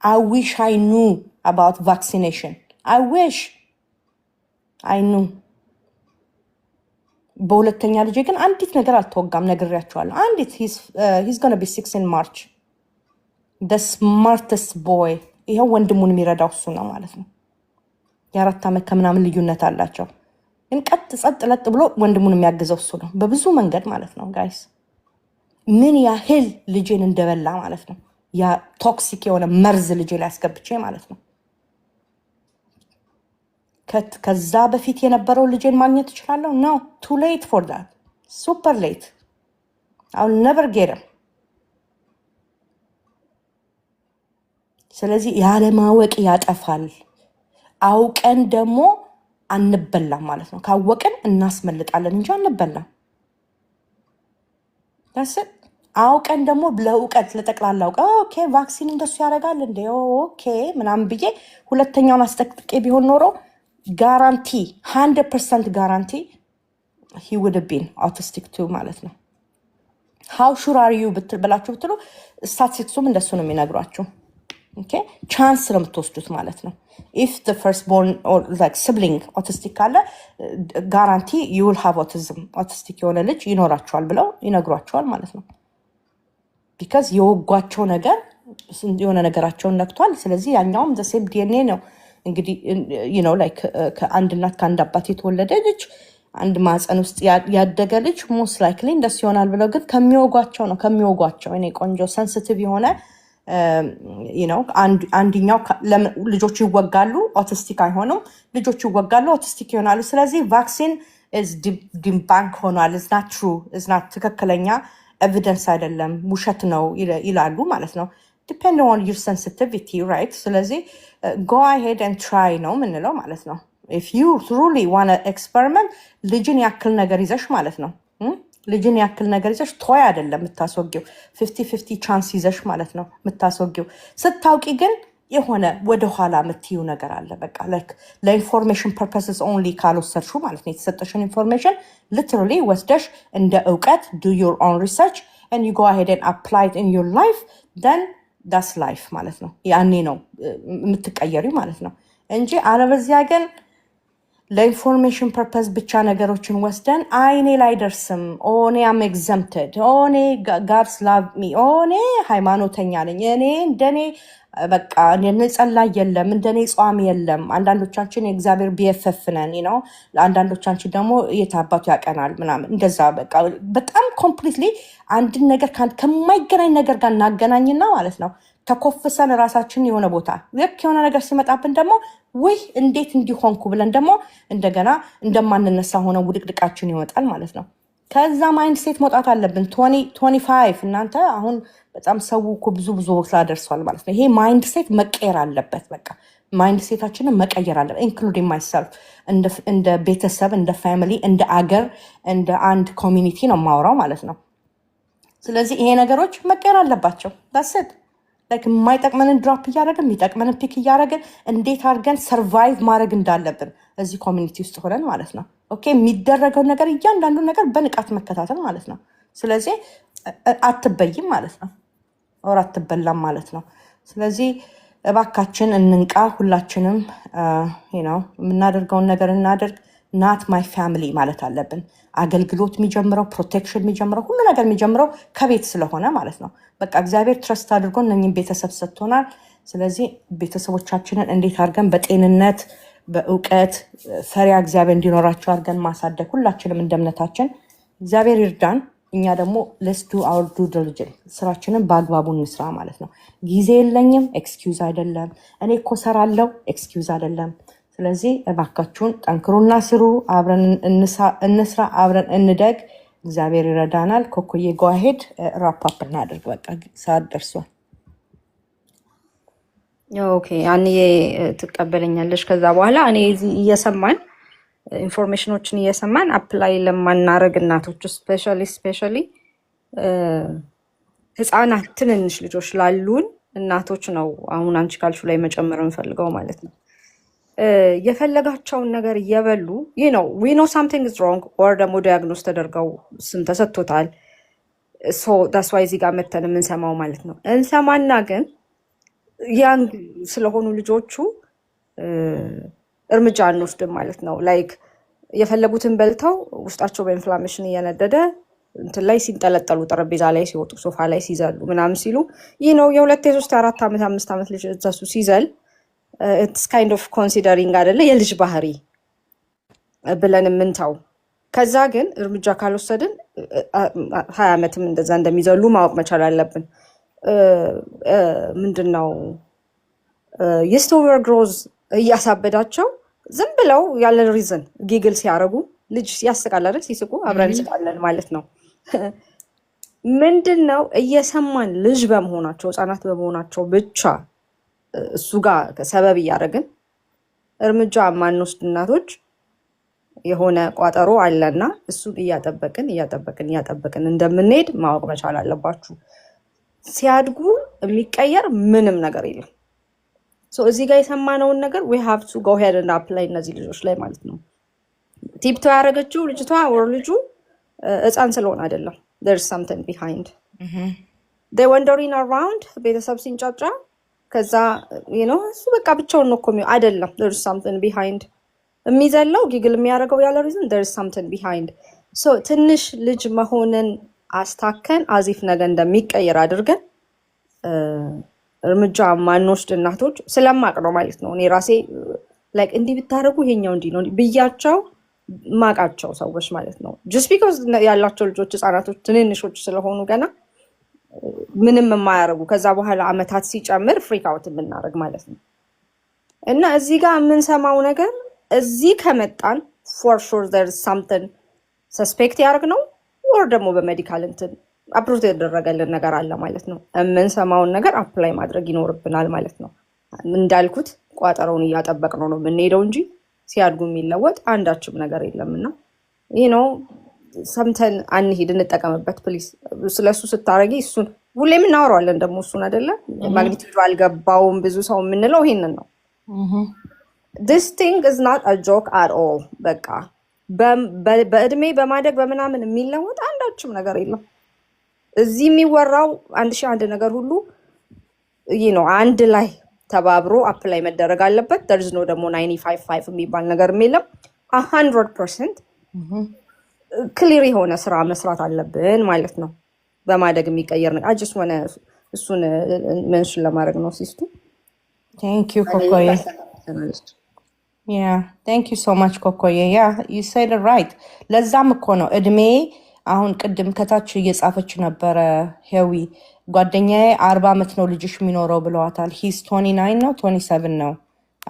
I wish I knew about vaccination. I wish I knew. በሁለተኛ ልጄ ግን አንዲት ነገር አልተወጋም፣ ነግሬያቸዋለሁ። አንዲት he's going to be 6 in March. The smartest boy. ይሄው ወንድሙን የሚረዳው እሱ ነው ማለት ነው። የ4 ዓመት ከምናምን ልዩነት አላቸው። ግን ቀጥ ጸጥ ለጥ ብሎ ወንድሙን የሚያግዘው እሱ ነው በብዙ መንገድ ማለት ነው ጋይስ። ምን ያህል ልጄን እንደበላ ማለት ነው። ያ ቶክሲክ የሆነ መርዝ ልጄ ላይ አስገብቼ ማለት ነው። ከዛ በፊት የነበረው ልጄን ማግኘት እችላለሁ? No, too late for that. Super late. I'll never get him. ስለዚህ ያለማወቅ ያጠፋል። አውቀን ደግሞ አንበላም ማለት ነው። ካወቅን እናስመልጣለን እንጂ አንበላም። that's it. አውቀን ደግሞ ለእውቀት ለጠቅላላ ኦኬ ቫክሲን እንደሱ ያደርጋል እንዴ ኦኬ ምናምን ብዬ ሁለተኛውን አስጠቅጥቄ ቢሆን ኖሮ ጋራንቲ 100% ጋራንቲ he would have been autistic too ማለት ነው። how sure are you ብላችሁ ብትሉ ስታቲስቲክሱም እንደሱ ነው የሚነግሯችሁ። ኦኬ ቻንስ ነው የምትወስዱት ማለት ነው። if the firstborn or like sibling autistic ካለ ጋራንቲ you will have autism autistic የሆነ ልጅ ይኖራቸዋል ብለው ይነግሯቸዋል ማለት ነው። ቢካዝ የወጓቸው ነገር የሆነ ነገራቸውን ነክቷል። ስለዚህ ያኛውም the same DNA ነው እንግዲህ ከአንድ እናት ከአንድ አባት የተወለደ ልጅ አንድ ማህፀን ውስጥ ያደገ ልጅ ሞስት ላይክሊ እንደሱ ይሆናል ብለው ግን ከሚወጓቸው እኔ ቆንጆ ሴንሲቲቭ የሆነ አንድኛው ልጆቹ ይወጋሉ ኦቲስቲክ አይሆኑም፣ ልጆቹ ይወጋሉ ኦቲስቲክ ይሆናሉ። ስለዚህ ቫክሲን ዲምባንክ ሆኗል። is not true, is not ትክክለኛ ኤቪደንስ አይደለም፣ ውሸት ነው ይላሉ ማለት ነው። depending on your sensitivity, right? ስለዚህ go ahead and try ነው ምንለው ማለት ነው። if you truly want to experiment ልጅን ያክል ነገር ይዘሽ ማለት ነው። ልጅን ያክል ነገር ይዘሽ ቶይ አይደለም የምታስወጊው፣ 50-50 ቻንስ ይዘሽ ማለት ነው የምታስወጊው። ስታውቂ ግን የሆነ ወደኋላ የምትይው ነገር አለ። በቃ ለኢንፎርሜሽን ፐርፐስስ ኦንሊ ካልወሰድሽው ማለት ነው የተሰጠሽን ኢንፎርሜሽን ሊትራሊ ወስደሽ እንደ እውቀት do your own research and you go ahead and apply it in your life, then that's life ማለት ነው። ያኔ ነው የምትቀየሪው ማለት ነው እንጂ አለበዚያ ግን ለኢንፎርሜሽን ፐርፐስ ብቻ ነገሮችን ወስደን እኔ ላይ ደርስም ኦኔ አም ኤግዘምትድ ኦኔ ጋድስ ላቭ ሚ ኦኔ ሃይማኖተኛ ነኝ እኔ እንደኔ በቃ ጸላይ የለም እንደኔ ጿም የለም። አንዳንዶቻችን የእግዚአብሔር ቢኤፍኤፍ ነን ነው፣ አንዳንዶቻችን ደግሞ የታባቱ ያቀናል ምናምን እንደዛ በቃ በጣም ኮምፕሊትሊ አንድን ነገር ከማይገናኝ ነገር ጋር እናገናኝና ማለት ነው ተኮፍሰን ራሳችን የሆነ ቦታ ልክ የሆነ ነገር ሲመጣብን ደግሞ ወይ እንዴት እንዲሆንኩ ብለን ደግሞ እንደገና እንደማንነሳ ሆነ ውድቅድቃችን ይወጣል ማለት ነው። ከዛ ማይንድ ሴት መውጣት አለብን። 25 እናንተ አሁን በጣም ሰው እኮ ብዙ ቦታ ደርሷል ማለት ነው። ይሄ ማይንድ ሴት መቀየር አለበት። በቃ ማይንድ ሴታችንን መቀየር አለበት ኢንክሉዲንግ ማይሰልፍ፣ እንደ ቤተሰብ፣ እንደ ፋሚሊ፣ እንደ አገር፣ እንደ አንድ ኮሚኒቲ ነው የማወራው ማለት ነው። ስለዚህ ይሄ ነገሮች መቀየር አለባቸው። ዳስት የማይጠቅመንን ድራፕ እያደረግን የሚጠቅመንን ፒክ እያደረግን እንዴት አድርገን ሰርቫይቭ ማድረግ እንዳለብን እዚህ ኮሚኒቲ ውስጥ ሆነን ማለት ነው። ኦኬ የሚደረገው ነገር እያንዳንዱ ነገር በንቃት መከታተል ማለት ነው። ስለዚህ አትበይም ማለት ነው፣ ኦር አትበላም ማለት ነው። ስለዚህ እባካችን እንንቃ፣ ሁላችንም የምናደርገውን ነገር እናደርግ። ናት ማይ ፋሚሊ ማለት አለብን። አገልግሎት የሚጀምረው ፕሮቴክሽን የሚጀምረው ሁሉ ነገር የሚጀምረው ከቤት ስለሆነ ማለት ነው። በቃ እግዚአብሔር ትረስት አድርጎ እነኝም ቤተሰብ ሰጥቶናል። ስለዚህ ቤተሰቦቻችንን እንዴት አድርገን በጤንነት በእውቀት ፈሪያ እግዚአብሔር እንዲኖራቸው አድርገን ማሳደግ ሁላችንም እንደ እምነታችን እግዚአብሔር ይርዳን። እኛ ደግሞ let's do our due diligence ስራችንን በአግባቡ እንስራ ማለት ነው። ጊዜ የለኝም ኤክስኪውዝ አይደለም፣ እኔ እኮ ሰራለሁ ኤክስኪውዝ አይደለም። ስለዚህ እባካችሁን ጠንክሩና ስሩ፣ አብረን እንስራ፣ አብረን እንደግ። እግዚአብሔር ይረዳናል። ኮኮዬ ጓሄድ ራፕ አፕ እናድርግ። በቃ ሰዓት ደርሷል። ኦኬ አንዬ ትቀበለኛለሽ። ከዛ በኋላ እኔ እዚህ እየሰማን ኢንፎርሜሽኖችን እየሰማን አፕላይ ለማናረግ እናቶች ስፔሻሊ ህፃናት ትንንሽ ልጆች ላሉን እናቶች ነው አሁን አንቺ ካልሹ ላይ መጨመር የምፈልገው ማለት ነው። የፈለጋቸውን ነገር እየበሉ ዊ ኖ ሳምቲንግ ኢዝ ሮንግ ኦር ደግሞ ዲያግኖስ ተደርገው ስም ተሰጥቶታል። ዳስ ዋይ እዚህ ጋር መተን የምንሰማው ማለት ነው። እንሰማና ግን ያን ስለሆኑ ልጆቹ እርምጃ አንወስድም ማለት ነው። ላይክ የፈለጉትን በልተው ውስጣቸው በኢንፍላሜሽን እየነደደ እንትን ላይ ሲንጠለጠሉ ጠረጴዛ ላይ ሲወጡ ሶፋ ላይ ሲዘሉ ምናምን ሲሉ የ2 የ3 የ4 ዓመት 5 ዓመት ልጅ እዛሱ ሲዘል ኢትስ ካይንድ ኦፍ ኮንሲደሪንግ አይደለ የልጅ ባህሪ ብለን የምንተው። ከዛ ግን እርምጃ ካልወሰድን 20 ዓመትም እንደዛ እንደሚዘሉ ማወቅ መቻል አለብን። ምንድነው የስት ኦቨርግሮዝ እያሳበዳቸው ዝም ብለው ያለ ሪዝን ጊግል ሲያረጉ ልጅ ያስቃል አይደል? ሲስቁ አብረን እንስቃለን ማለት ነው። ምንድነው እየሰማን ልጅ በመሆናቸው ህፃናት በመሆናቸው ብቻ እሱ ጋር ሰበብ እያደረግን እርምጃ ማንወስድ እናቶች የሆነ ቋጠሮ አለና እሱን እያጠበቅን እንደምንሄድ ማወቅ መቻል አለባችሁ። ሲያድጉ የሚቀየር ምንም ነገር የለም። እዚህ ጋር የሰማነውን ነገር we have to go ahead and apply እነዚህ ልጆች ላይ ማለት ነው። ቲፕቶ ያደረገችው ልጅቷ ወር ልጁ ህፃን ስለሆነ አይደለም። there's something behind they wandering around ቤተሰብ ሲንጫጫ ከዛ እሱ በቃ ብቻውን ነው እኮ አይደለም። there's something behind የሚዘለው ጊግል የሚያደርገው ያለ reason there's something behind ትንሽ ልጅ መሆንን አስታከን አዚፍ ነገ እንደሚቀየር አድርገን እርምጃ ማንወስድ እናቶች ስለማቅ ነው ማለት ነው። እኔ ራሴ ላይክ እንዲህ ብታደርጉ ይሄኛው እንዲህ ነው ብያቸው ማቃቸው ሰዎች ማለት ነው። just because ያላቸው ልጆች ህፃናቶች ትንንሾች ስለሆኑ ገና ምንም የማያደርጉ ከዛ በኋላ አመታት ሲጨምር ፍሪክ አውት የምናደርግ ማለት ነው። እና እዚህ ጋር የምንሰማው ነገር እዚህ ከመጣን for sure there's something suspect ያደርግ ነው ወር ደግሞ በሜዲካል እንትን አፕሮቭ የተደረገልን ነገር አለ ማለት ነው። የምንሰማውን ነገር አፕላይ ማድረግ ይኖርብናል ማለት ነው። እንዳልኩት ቋጠሮውን እያጠበቅነው ነው የምንሄደው እንጂ ሲያድጉ የሚለወጥ አንዳችም ነገር የለምና ሰምተን አንሂድ፣ እንጠቀምበት ፕሊዝ። ስለሱ ስታረጊ እሱን ሁሌም እናወራዋለን ደግሞ እሱን አይደለ ማግኒቲዩዱ አልገባውም ብዙ ሰው የምንለው ይሄንን ነው። this thing is not a joke at all። በቃ በእድሜ በማደግ በምናምን የሚለወጥ አንዳችም ነገር የለም። እዚህ የሚወራው 1001 ነገር ሁሉ አንድ ላይ ተባብሮ አፕላይ መደረግ አለበት። there's no ደግሞ 95.5 የሚባል ነገር የለም። 100% ክሊር የሆነ ስራ መስራት አለብን ማለት ነው። በማደግ የሚቀየር ነገር just wanna እሱን ሜንሽን ለማድረግ ነው ሲስቱ። thank you ኮኮዬ። yeah thank you so much ኮኮዬ። yeah you said it right። ለዛም እኮ ነው እድሜ አሁን ቅድም ከታች እየጻፈች ነበረ ሄዊ ጓደኛዬ 40 ዓመት ነው ልጅሽ የሚኖረው ብለዋታል። ሂስ 29 ነው 27 ነው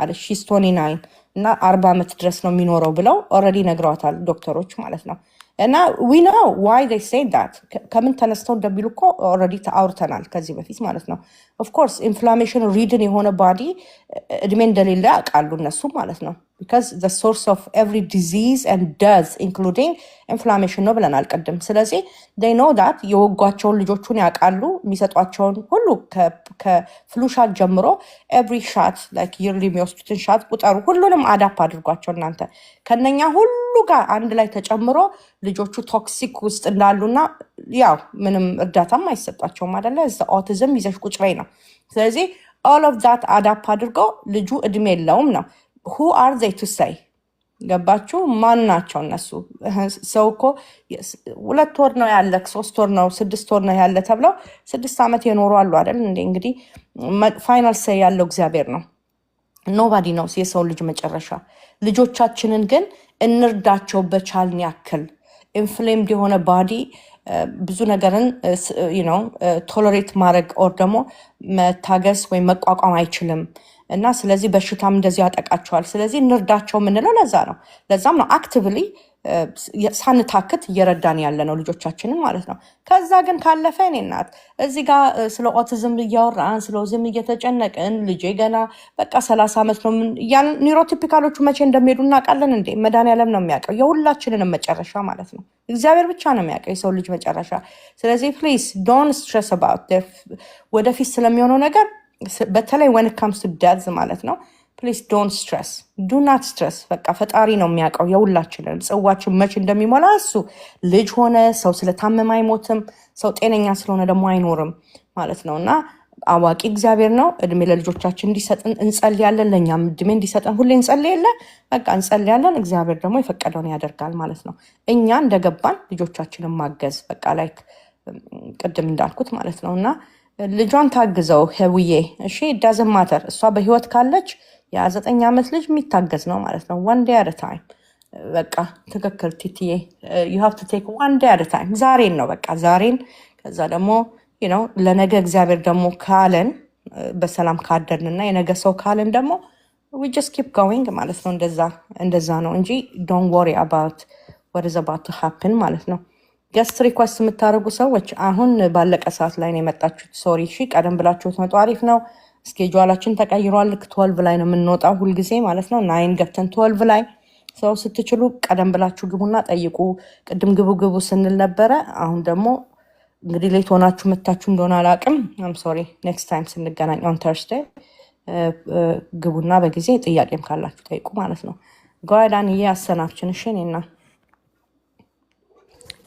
አለች። ሂስ 29 እና 40 ዓመት ድረስ ነው የሚኖረው ብለው ኦልሬዲ ነግረዋታል ዶክተሮች ማለት ነው። እና we know why they say that ከምን ተነስተው እንደሚሉ እኮ ኦልሬዲ አውርተናል ከዚህ በፊት ማለት ነው። of course inflammation ሪድን የሆነ ባዲ እድሜ እንደሌለ ያውቃሉ እነሱ ማለት ነው። because the source of every disease and death including inflammation ነው ብለናል ቅድም። ስለዚህ they know that የወጓቸውን ልጆቹን ያውቃሉ የሚሰጧቸውን ሁሉ ከፍሉ ሻት ጀምሮ every shot like yearly የሚወስዱትን ሻት ቁጠሩ፣ ሁሉንም አዳፕ አድርጓቸው እናንተ ከነኛ ሁሉ ጋር አንድ ላይ ተጨምሮ ልጆቹ ቶክሲክ ውስጥ እንዳሉና ያው ምንም እርዳታም አይሰጣቸውም አይደለ እዛ ኦቲዝም ይዘሽ ቁጭ በይ ነው። ስለዚህ all of that አዳፕ አድርገው ልጁ እድሜ የለውም ነው። who are they to say? ገባችሁ? ማን ናቸው እነሱ? ሰው እኮ 2 ወር ነው ያለ 3 ወር ነው 6 ወር ነው ያለ ተብለው 6 ዓመት የኖሩ አሉ አይደል እንዴ? እንግዲህ ፋይናል ሴይ ያለው እግዚአብሔር ነው። ኖባዲ ነው የሰው ልጅ መጨረሻ። ልጆቻችንን ግን እንርዳቸው በቻልን ያክል። ኢንፍሌምድ የሆነ ባዲ ብዙ ነገርን ቶለሬት ማድረግ ኦር ደግሞ መታገስ ወይም መቋቋም አይችልም እና ስለዚህ በሽታም እንደዚህ ያጠቃቸዋል። ስለዚህ እንርዳቸው የምንለው ለዛ ነው። ለዛም ነው አክቲቭሊ ሳንታክት እየረዳን ያለ ነው ልጆቻችንን ማለት ነው። ከዛ ግን ካለፈ እኔ እናት እዚህ ጋር ስለ ኦቲዝም እያወራን ስለ ኦቲዝም እየተጨነቅን ልጄ ገና በቃ 30 ዓመት ነው እያልን ኒውሮቲፒካሎቹ መቼ እንደሚሄዱ እናውቃለን እንዴ? መድኃኒዓለም ነው የሚያውቀው የሁላችንንም መጨረሻ ማለት ነው። እግዚአብሔር ብቻ ነው የሚያውቀው የሰው ልጅ መጨረሻ። ስለዚህ ፕሊዝ ዶንት ስትረስ አባውት ወደፊት ስለሚሆነው ነገር በተለይ when it comes to death ማለት ነው። ፕሊዝ ዶንት ስትረስ ዱ ናት ስትረስ። በቃ ፈጣሪ ነው የሚያውቀው የሁላችንን ጽዋችን መቼ እንደሚሞላ እሱ። ልጅ ሆነ ሰው ስለታመመ አይሞትም፣ ሰው ጤነኛ ስለሆነ ደግሞ አይኖርም ማለት ነው። እና አዋቂ እግዚአብሔር ነው። እድሜ ለልጆቻችን እንዲሰጥን እንጸልያለን፣ ለእኛም እድሜ እንዲሰጠን ሁሌ እንጸልያለ። በቃ እንጸልያለን፣ እግዚአብሔር ደግሞ የፈቀደውን ያደርጋል ማለት ነው። እኛ እንደገባን ልጆቻችንን ማገዝ በቃ ላይክ ቅድም እንዳልኩት ማለት ነው። እና ልጇን ታግዘው ህውዬ እሺ ዳዝንት ማተር እሷ በህይወት ካለች የ9 ዓመት ልጅ የሚታገዝ ነው ማለት ነው። one day at a time በቃ ትክክል ቲቲዬ you have to take one day at a time ዛሬን ነው በቃ ዛሬን። ከዛ ደግሞ ለነገ እግዚአብሔር ደግሞ ካለን በሰላም ካደርንና የነገ ሰው ካለን ደግሞ we just keep going ማለት ነው። እንደዛ ነው እንጂ don't worry about what is about to happen ማለት ነው። ገስት ሪኳስት የምታደርጉ ሰዎች አሁን ባለቀ ሰዓት ላይ ነው የመጣችሁት። ሶሪ እሺ፣ ቀደም ብላችሁ ትመጡ አሪፍ ነው። ስኬጁላችን ተቀይሯል። ልክ 12 ላይ ነው የምንወጣው ሁልጊዜ ማለት ነው። 9 ገብተን 12 ላይ ሰው ስትችሉ ቀደም ብላችሁ ግቡና ጠይቁ። ቅድም ግቡ ስንል ነበረ። አሁን ደግሞ እንግዲህ ሌት ሆናችሁ መታችሁ እንደሆነ አላውቅም። አም ሶሪ። ኔክስት ታይም ስንገናኝ ኦን ተርስዴይ ግቡና በጊዜ ጥያቄም ካላችሁ ጠይቁ ማለት ነው። ጓዳንዬ አሰናብችን። እሺ እኔና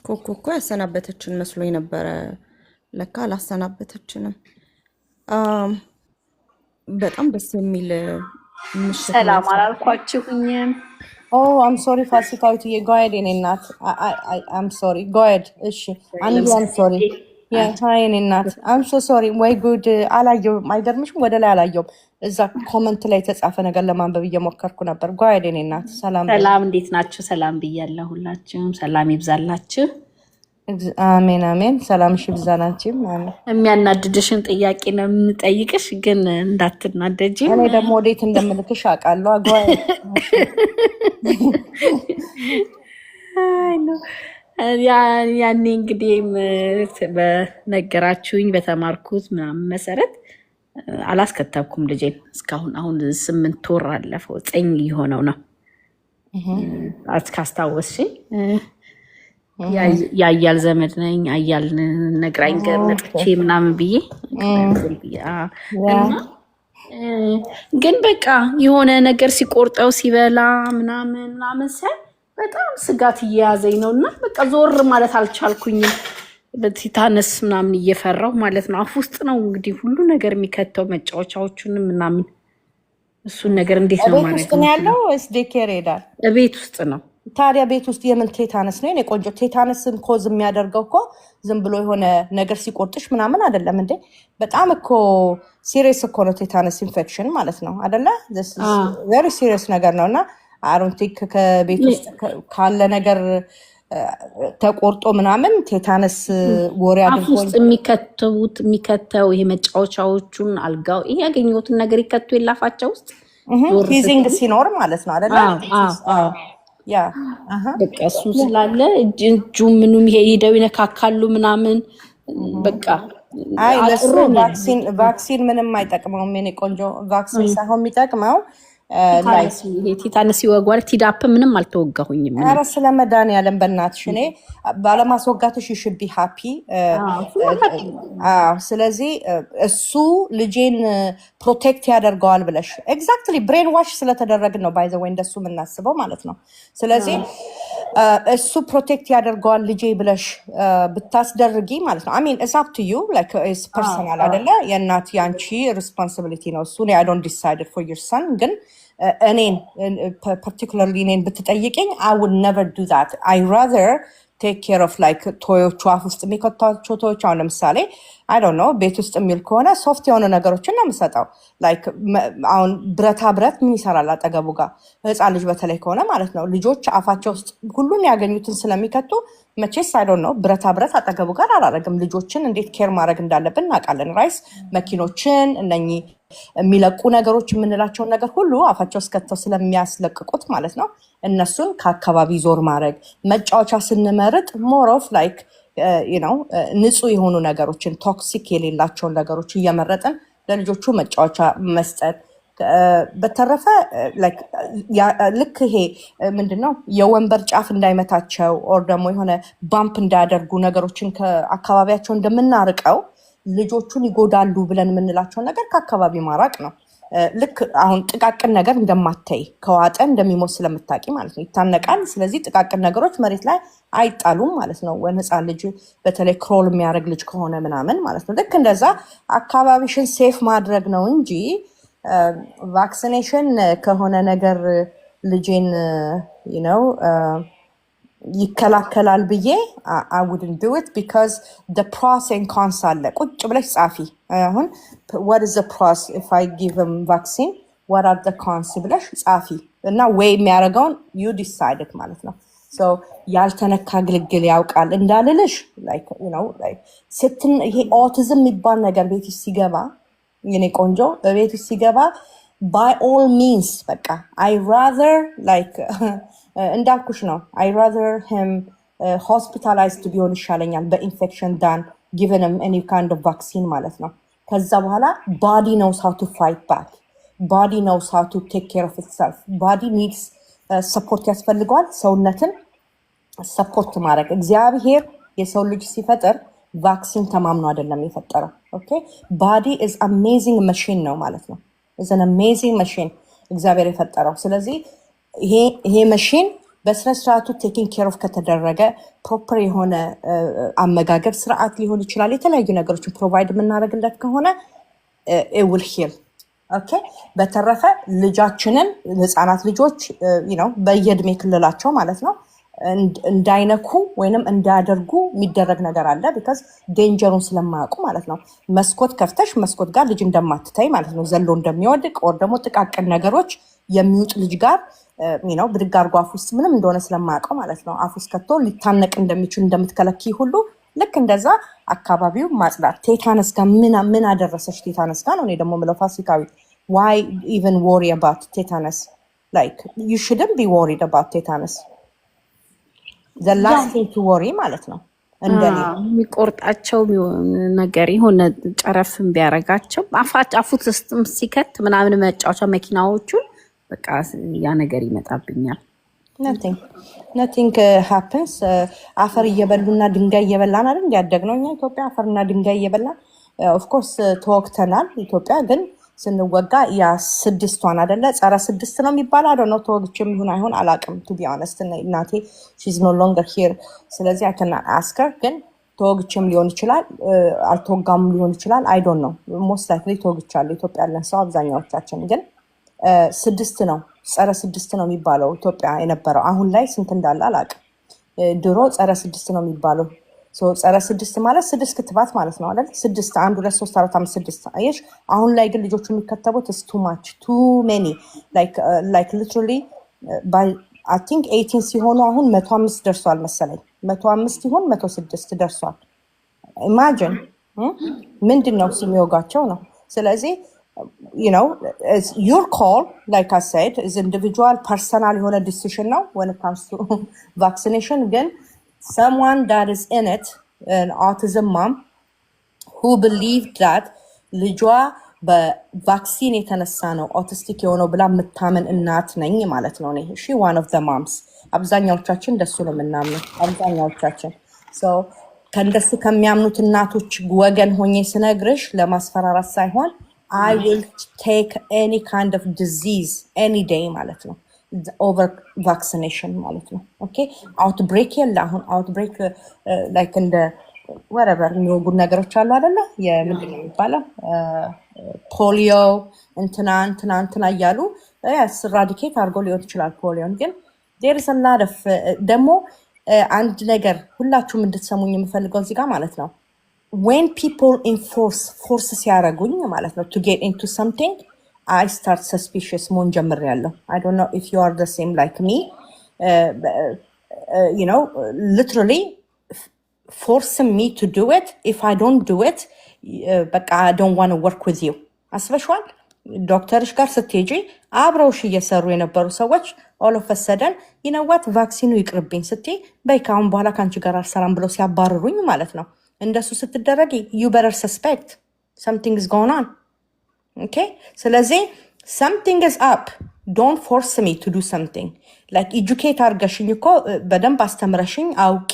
ኮኮ ያሰናበተችን መስሎኝ ነበረ። ለካ አላሰናበተችንም። በጣም ደስ የሚል ምሽት ነው። ሰላም አላልኳችሁኝም? ኦ አም ሶሪ ፋሲካዊት የጓድ የኔ እናት አም ሶሪ ጓድ። እሺ አንዱ አም ሶሪ የኔ እናት አም ሶ ሶሪ። ወይ ጉድ አላየሁም። አይገርምሽም? ወደ ላይ አላየሁም። እዛ ኮመንት ላይ የተጻፈ ነገር ለማንበብ እየሞከርኩ ነበር። ጓድ የኔ እናት ሰላም እንዴት ናችሁ? ሰላም ብያለሁ። ሁላችሁም ሰላም ይብዛላችሁ። አሜን አሜን። ሰላምሽ ይብዛላችሁ። የሚያናድድሽን ጥያቄ ነው የምጠይቅሽ፣ ግን እንዳትናደጂ። እኔ ደግሞ ወዴት እንደምልክሽ አውቃለሁ። አጓይ ያኔ እንግዲህ በነገራችሁኝ በተማርኩት ምናምን መሰረት አላስከተብኩም ልጄን እስካሁን። አሁን 8 ወር አለፈው፣ 9 የሆነው ነው ካስታወስሽኝ። ያያል ዘመድ ነኝ አያል ነግራኝ ገመጥቼ ምናምን ብዬ ግን በቃ የሆነ ነገር ሲቆርጠው ሲበላ ምናምን ሳይ በጣም ስጋት እየያዘኝ ነው። እና በቃ ዞር ማለት አልቻልኩኝም። በቲታነስ ምናምን እየፈራሁ ማለት ነው። አፍ ውስጥ ነው እንግዲህ ሁሉ ነገር የሚከተው መጫወቻዎቹን ምናምን። እሱን ነገር እንዴት ነው ማለት ነው? ቤት ውስጥ ነው ያለው ወይስ ዴኬር ሄዳል? ቤት ውስጥ ነው። ታዲያ ቤት ውስጥ የምን ቴታነስ ነው? የኔ ቆንጆ ቴታነስን ኮዝ የሚያደርገው እኮ ዝም ብሎ የሆነ ነገር ሲቆርጥሽ ምናምን አይደለም እንዴ? በጣም እኮ ሲሪየስ እኮ ነው ቴታነስ ኢንፌክሽን ማለት ነው አይደለ? ቬሪ ሲሪየስ ነገር ነው። እና አሮንቲክ ከቤት ውስጥ ካለ ነገር ተቆርጦ ምናምን ቴታነስ ወሬ አድርጎ ውስጥ የሚከተው ይሄ መጫወቻዎቹን አልጋው ይሄ ያገኘሁትን ነገር ይከቱ የላፋቸው ውስጥ ፊዚንግ ሲኖር ማለት ነው አይደለ? ያ በቃ እሱ ስላለ እጁ ምኑም ሄደው ይነካካሉ ምናምን። በቃ አይ ለሱ ቫክሲን ምንም አይጠቅመውም የኔ ቆንጆ። ቫክሲን ሳይሆን የሚጠቅመው ቲታነስ ይወጓል። ቲዳፕ ምንም አልተወጋሁኝም። ኧረ ስለ መድኃኒዓለም በእናትሽ እኔ ባለማስወጋትሽ you should be happy። ስለዚህ እሱ ልጄን ፕሮቴክት ያደርገዋል ብለሽ ኤግዛክትሊ ብሬን ዋሽ ስለተደረግን ነው ባይ ዘ ወይ እንደሱ የምናስበው ማለት ነው። ስለዚህ እሱ ፕሮቴክት ያደርገዋል ልጄ ብለሽ ብታስደርጊ ማለት ነው። አሚን ኢትስ አፕ ቱ ዩ ላይክ ኢትስ ፐርሰናል አይደለ? የእናት ያንቺ ሪስፖንሲቢሊቲ ነው እሱ። አይ ዶንት ዲሳይድ ፎር ዩር ሰን። ግን እኔን ፓርቲኩላርሊ እኔን ብትጠይቅኝ አይ ውድ ነቨር ዱ ዛት። አይ ራዘር ቴክ ኬር ኦፍ ላይክ ቶዮቹ አፍ ውስጥ የሚከቷቸው ቶዮች። አሁን ለምሳሌ አይ ዶንት ኖ ቤት ውስጥ የሚል ከሆነ ሶፍት የሆኑ ነገሮችን ነው የምሰጠው። ላይክ አሁን ብረታ ብረት ምን ይሰራል አጠገቡ ጋር ህፃን ልጅ በተለይ ከሆነ ማለት ነው። ልጆች አፋቸው ውስጥ ሁሉን ያገኙትን ስለሚከቱ መቼስ አይ ዶንት ኖ ብረታ ብረት አጠገቡ ጋር አላረግም። ልጆችን እንዴት ኬር ማድረግ እንዳለብን እናውቃለን። ራይስ መኪኖችን እነኚህ የሚለቁ ነገሮች የምንላቸውን ነገር ሁሉ አፋቸው እስከተው ስለሚያስለቅቁት ማለት ነው እነሱን ከአካባቢ ዞር ማድረግ መጫወቻ ስንመርጥ ሞር ኦፍ ላይክ ንጹህ የሆኑ ነገሮችን ቶክሲክ የሌላቸውን ነገሮች እየመረጥን ለልጆቹ መጫወቻ መስጠት በተረፈ ልክ ይሄ ምንድነው የወንበር ጫፍ እንዳይመታቸው ኦር ደግሞ የሆነ ባምፕ እንዳያደርጉ ነገሮችን ከአካባቢያቸው እንደምናርቀው ልጆቹን ይጎዳሉ ብለን የምንላቸው ነገር ከአካባቢ ማራቅ ነው ልክ አሁን ጥቃቅን ነገር እንደማታይ ከዋጠ እንደሚሞት ስለምታቂ ማለት ነው ይታነቃል ስለዚህ ጥቃቅን ነገሮች መሬት ላይ አይጣሉም ማለት ነው ወንፃን ልጅ በተለይ ክሮል የሚያደርግ ልጅ ከሆነ ምናምን ማለት ነው ልክ እንደዛ አካባቢሽን ሴፍ ማድረግ ነው እንጂ ቫክሲኔሽን ከሆነ ነገር ልጄን ይከላከላል ብዬ I wouldn't do it because the pros and cons አለ ቁጭ ብለሽ ጻፊ አሁን what is the pros if I give him vaccine what are the cons ብለሽ ጻፊ እና ወይ የሚያደርገውን you decide it ማለት ነው so ያልተነካ ግልግል ያውቃል እንዳልልሽ like ይሄ ኦቲዝም የሚባል ነገር ቤትሽ ሲገባ የኔ ቆንጆ ቤትሽ ሲገባ by all means በቃ I rather like እንዳልኩሽ ነው I rather him hospitalized ቢሆን ይሻለኛል በኢንፌክሽን than given him any kind of vaccine ማለት ነው ከዛ በኋላ body knows how to fight back body knows how to take care of itself body needs support ያስፈልገዋል ሰውነትን ሰፖርት ማድረግ እግዚአብሔር የሰው ልጅ ሲፈጥር ቫክሲን ተማምኖ አይደለም የፈጠረው ኦኬ body is amazing machine ነው ማለት ነው is an amazing machine እግዚአብሔር የፈጠረው ስለዚህ ይሄ machine በስነስርዓቱ taking care of ከተደረገ ፕሮፐር የሆነ አመጋገብ ስርዓት ሊሆን ይችላል የተለያዩ ነገሮችን ፕሮቫይድ የምናደርግለት ከሆነ it will heal ኦኬ በተረፈ ልጃችንን ህፃናት ልጆች በየእድሜ ክልላቸው ማለት ነው እንዳይነኩ ወይንም እንዳያደርጉ የሚደረግ ነገር አለ because ዴንጀሩን ስለማያውቁ ማለት ነው መስኮት ከፍተሽ መስኮት ጋር ልጅ እንደማትታይ ማለት ነው ዘሎ እንደሚወድቅ or ደግሞ ጥቃቅን ነገሮች የሚውጥ ልጅ ጋር ብድግ አድርጎ አፍ ውስጥ ምንም እንደሆነ ስለማያውቀው ማለት ነው አፍ ውስጥ ከቶ ሊታነቅ እንደሚችል እንደምትከለኪ ሁሉ ልክ እንደዛ አካባቢው ማጽዳት ቴታነስ ጋር ምን አደረሰሽ ቴታነስ ጋር ነው እኔ ደግሞ ምለው ፋሲካዊ why even worry about tetanus like you shouldn't be worried about tetanus the last thing to worry ማለት ነው እንደኔ የሚቆርጣቸው ነገር የሆነ ጨረፍም ቢያረጋቸው አፉት ውስጥም ሲከት ምናምን መጫወቻ መኪናዎቹን በቃ ያ ነገር ይመጣብኛል nothing happens አፈር እየበሉና ድንጋይ እየበላን አይደል እንዲያደግነው እኛ ኢትዮጵያ አፈርና ድንጋይ እየበላን of course ተወቅተናል ኢትዮጵያ ግን ስንወጋ ያ ስድስቷን አይደለ ጸረ ስድስት ነው የሚባለው I don't know ተወግቼም ይሁን አይሁን አላቅም to be honest እናቴ she's no longer here ስለዚህ I can ask her ግን ተወግቼም ሊሆን ይችላል አልተወጋም ሊሆን ይችላል I don't know most likely ተወግቻለሁ ኢትዮጵያ ያለን ሰው አብዛኛዎቻችን ግን ስድስት ነው ጸረ ስድስት ነው የሚባለው ኢትዮጵያ የነበረው አሁን ላይ ስንት እንዳለ አላቅም ድሮ ጸረ ስድስት ነው የሚባለው ጸረ ስድስት ማለት ስድስት ክትባት ማለት ነው አይደል ስድስት 1 2 3 4 5 6 አየሽ አሁን ላይ ግን ልጆቹ የሚከተቡት is too much too many like literally by I think 18 ሲሆኑ አሁን 105 ደርሷል መሰለኝ 105 ይሆን 106 ደርሷል imagine ምንድነው ሲሚወጋቸው ነው ስለዚህ it's your call like I said is individual personal የሆነ decision ነው when it comes to vaccination ግን someone that is in it an autism mom who believed that ልጇ በቫክሲን የተነሳ ነው ኦቲስቲክ የሆነው ብላ የምታመን እናት ነኝ ማለት ነው she one of the moms አብዛኛዎቻችን ደሱ ነው የምናምነው አብዛኛዎቻችን so ከእንደሱ ከሚያምኑት እናቶች ወገን ሆኜ ስነግርሽ ለማስፈራራት ሳይሆን I will take any kind of disease any day ማለት ነው over vaccination ማለት ነው okay outbreak ያለው outbreak like in the whatever የሚወጉ ነገሮች አሉ አይደለ የምንድነው የሚባለው ፖሊዮ እንትና እያሉ eradicate አድርጎ ሊሆን ይችላል ፖሊዮን ግን there is a lot of ደግሞ አንድ ነገር ሁላችሁም እንድትሰሙኝ የምፈልገው እዚህ ጋር ማለት ነው when people force ሲያረጉኝ ማለት ነው to get into something I start suspicious mon ጀምሬያለሁ I don't know if you are the same like me literally forcing me to do it if I don't do it but I don't want to work with you አስበሽዋል ዶክተርሽ ጋር ስትሄጂ አብረውሽ እየሰሩ የነበሩ ሰዎች ኦል ኦፍ ሰደን ይነዋት ቫክሲኑ ይቅርብኝ ስትይ በይ ከአሁን በኋላ ከአንቺ ጋር አልሰራም ብለው ሲያባርሩኝ ማለት ነው። እንደሱ ስትደረጊ ዩ በረር ሰስፔክት something is going on. Okay? ስለዚህ something is up. Don't force me to do something. Like educate አርገሽኝ እኮ በደንብ አስተምረሽኝ አውቄ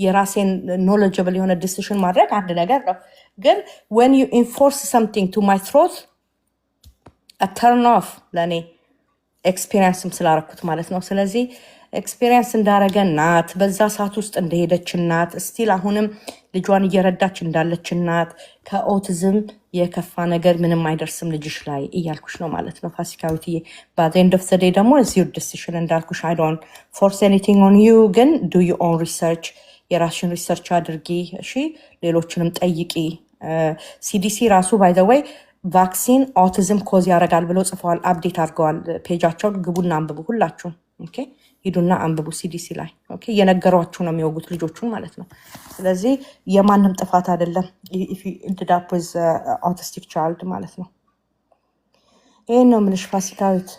የራሴን knowledgeable የሆነ decision ማድረግ አንድ ነገር ነው። ግን when you enforce something to my throat a turn off ለኔ ኤክስፒሪየንስም ስላረኩት ማለት ነው። ስለዚህ ኤክስፒሪየንስ እንዳረገ እናት በዛ ሰዓት ውስጥ እንደሄደች እናት ስቲል አሁንም ልጇን እየረዳች እንዳለች እናት ከኦቲዝም የከፋ ነገር ምንም አይደርስም ልጅሽ ላይ እያልኩሽ ነው ማለት ነው ፋሲካዊትዬ። ባት ኤንድ ኦፍ ዘ ዴይ ደግሞ እዚሁ ዲሲሽን እንዳልኩሽ አይ ዶንት ፎርስ ኤኒቲንግ ኦን ዩ፣ ግን ዱ ዩ ኦን ሪሰርች፣ የራስሽን ሪሰርች አድርጊ። እሺ ሌሎችንም ጠይቂ። ሲዲሲ ራሱ ባይ ዘ ወይ ቫክሲን ኦቲዝም ኮዝ ያደርጋል ብለው ጽፈዋል፣ አፕዴት አድርገዋል ፔጃቸውን። ግቡና አንብቡ ሁላችሁም። ኦኬ ሂዱና አንብቡ ሲዲሲ ላይ። ኦኬ እየነገሯችሁ ነው የሚወጉት ልጆቹን ማለት ነው። ስለዚህ የማንም ጥፋት አይደለም ኢፍ ዩ ኢንድድ አፕ ዊዝ አውቲስቲክ ቻይልድ ማለት ነው። ይሄን ነው የምልሽ ፋሲካዊት።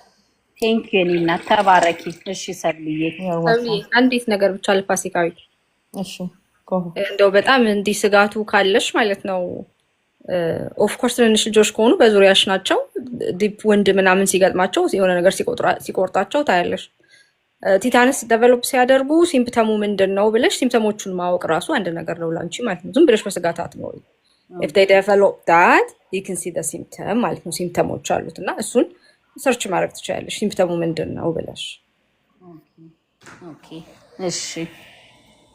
ቴንክ ዩ ኒና ተባረኪ። እሺ ሰብልዬ አንዲት ነገር ብቻ ለፋሲካዊት። እሺ ጎ እንደው በጣም እንዲህ ስጋቱ ካለሽ ማለት ነው ኦፍኮርስ ትንንሽ ልጆች ከሆኑ በዙሪያሽ ናቸው። ዲፕ ወንድ ምናምን ሲገጥማቸው የሆነ ነገር ሲቆርጣቸው ታያለሽ። ቲታንስ ዴቨሎፕ ሲያደርጉ ሲምፕተሙ ምንድን ነው ብለሽ ሲምፕተሞቹን ማወቅ ራሱ አንድ ነገር ነው ላንቺ ማለት ነው። ዝም ብለሽ በስጋት አትኖሪ። if they develop that you can see the symptom ማለት ነው። ሲምፕተሞች አሉት እና እሱን ሰርች ማድረግ ትችላለሽ። ሲምፕተሙ ምንድን ነው ብለሽ። ኦኬ እሺ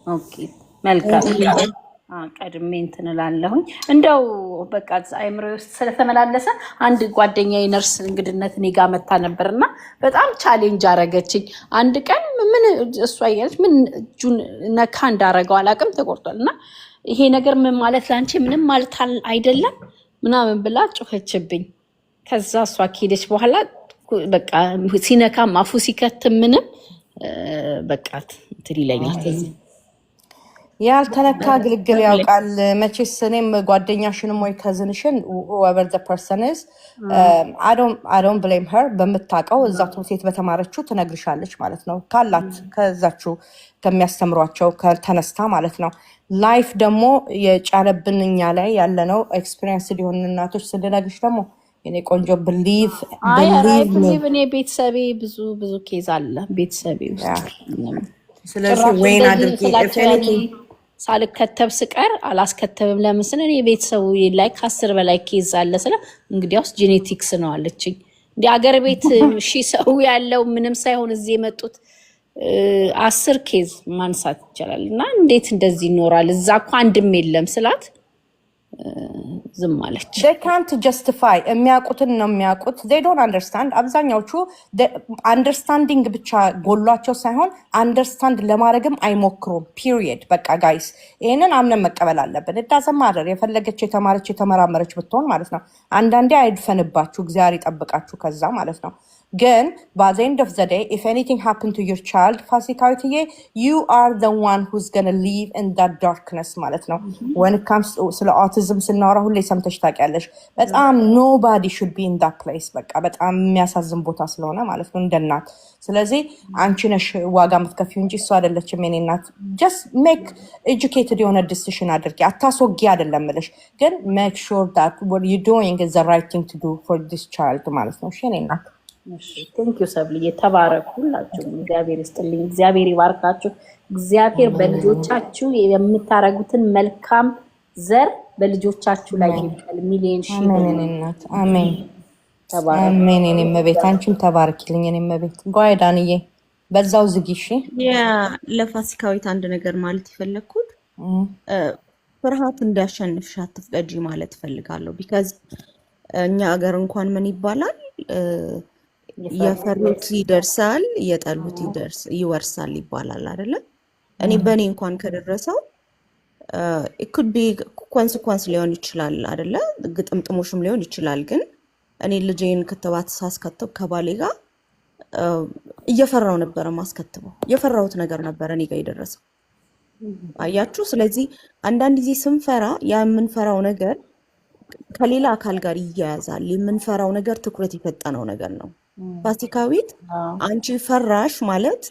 ኦኬ መልካም። ቀድሜ እንትን እላለሁኝ። እንደው በቃ አይምሮ ውስጥ ስለተመላለሰ አንድ ጓደኛዬ ነርስ እንግድነት እኔ ጋር መታ ነበርና በጣም ቻሌንጅ አረገችኝ። አንድ ቀን ምን እሷ እያለች ምን እጁን ነካ እንዳረገው አላውቅም ተቆርጧልና ይሄ ነገር ምን ማለት ላንቺ ምንም ማለት አይደለም ምናምን ብላ ጮኸችብኝ። ከዛ እሷ ከሄደች በኋላ በቃ ሲነካም አፉ ሲከት ምንም በቃ እንትን ይለኛል። ያልተነካ ግልግል ያውቃል መቼስ። እኔም ጓደኛሽንም ወይ ከዝንሽን whoever the person is I don't blame her። በምታውቀው እዛ ትምህርት ቤት በተማረችው ትነግርሻለች ማለት ነው። ካላት ከዛችሁ ከሚያስተምሯቸው ከተነስታ ማለት ነው። ላይፍ ደግሞ የጫለብን እኛ ላይ ያለነው ኤክስፒሪየንስ ሊሆን እናቶች ስንነግርሽ ደግሞ እኔ ቆንጆ believe እኔ ቤተሰቤ ብዙ ኬዝ አለ ቤተሰቤ ውስጥ። ስለዚህ ወይን አድርጊ ሳልከተብ ስቀር አላስከተብም። ለምስል እኔ ቤተሰቡ ላይ ከ10 በላይ ኬዝ አለ ስለ እንግዲያውስ ጄኔቲክስ ነው አለችኝ። እንደ አገር ቤት ሰው ያለው ምንም ሳይሆን እዚህ የመጡት 10 ኬዝ ማንሳት ይችላል። እና እንዴት እንደዚህ ይኖራል? እዛ እኮ አንድም የለም ስላት ዝም አለች። they can't justify የሚያውቁትን ነው የሚያውቁት። they don't understand። አብዛኛዎቹ አንደርስታንዲንግ ብቻ ጎሏቸው ሳይሆን አንደርስታንድ ለማድረግም አይሞክሩም። ፒሪየድ በቃ ጋይስ ይሄንን አምነን መቀበል አለብን። እዳዘማደር የፈለገች የተማረች የተመራመረች ብትሆን ማለት ነው። አንዳንዴ አይድፈንባችሁ፣ እግዚአብሔር ይጠብቃችሁ ከዛ ማለት ነው። ግን by the end of the day if anything happened to your child ፋሲካዊትዬ you are the one who's gonna live in that darkness ማለት ነው። when it comes to ስለ autism ስናወራ ሁሌ ሰምተሽ ታውቂያለሽ። በጣም nobody should be in that place። በቃ በጣም የሚያሳዝን ቦታ ስለሆነ ማለት ነው እንደናት። ስለዚህ አንቺ ነሽ ዋጋ የምትከፊው እንጂ እሱ አይደለችም የኔ እናት። just make educated የሆነ decision አድርጊ። አታስወጊ አይደለም እልሽ፣ ግን make sure that what you're doing is the right thing to do for this child ማለት ነው። እሺ የኔ እናት ቴንክ ዩ ሰብልዬ ተባረኩ። ሁላችሁም እግዚአብሔር ይስጥልኝ፣ እግዚአብሔር ይባርካችሁ። እግዚአብሔር በልጆቻችሁ የምታረጉትን መልካም ዘር በልጆቻችሁ ላይ ይብቀል። ሚሊዮን ሺህ እናት አሜን አሜን። እኔ መቤት አንቺም ተባረኪልኝ። እኔ መቤት ጓይዳንዬ በዛው ዝጊሽ። ያ ለፋሲካዊት አንድ ነገር ማለት የፈለኩት ፍርሃት እንዳያሸንፍሽ አትፍቀጂ ማለት እፈልጋለሁ። ቢካዝ እኛ ሀገር እንኳን ምን ይባላል የፈሩት ይደርሳል የጠሉት ይወርሳል ይባላል አይደለ? እኔ በእኔ እንኳን ከደረሰው ኢኩድ ቢ ኮንሲኳንስ ሊሆን ይችላል አይደለ? ግጥምጥሞሽም ሊሆን ይችላል። ግን እኔ ልጄን ክትባት ሳስከትብ ከባሌ ጋር እየፈራው ነበረ ማስከትበው። የፈራሁት ነገር ነበር እኔ ጋር የደረሰው። አያችሁ? ስለዚህ አንዳንድ ጊዜ ስንፈራ ያ የምንፈራው ነገር ከሌላ አካል ጋር ይያያዛል። የምንፈራው ነገር ትኩረት የሰጠነው ነገር ነው። ፋሲካዊት አንቺ ፈራሽ ማለት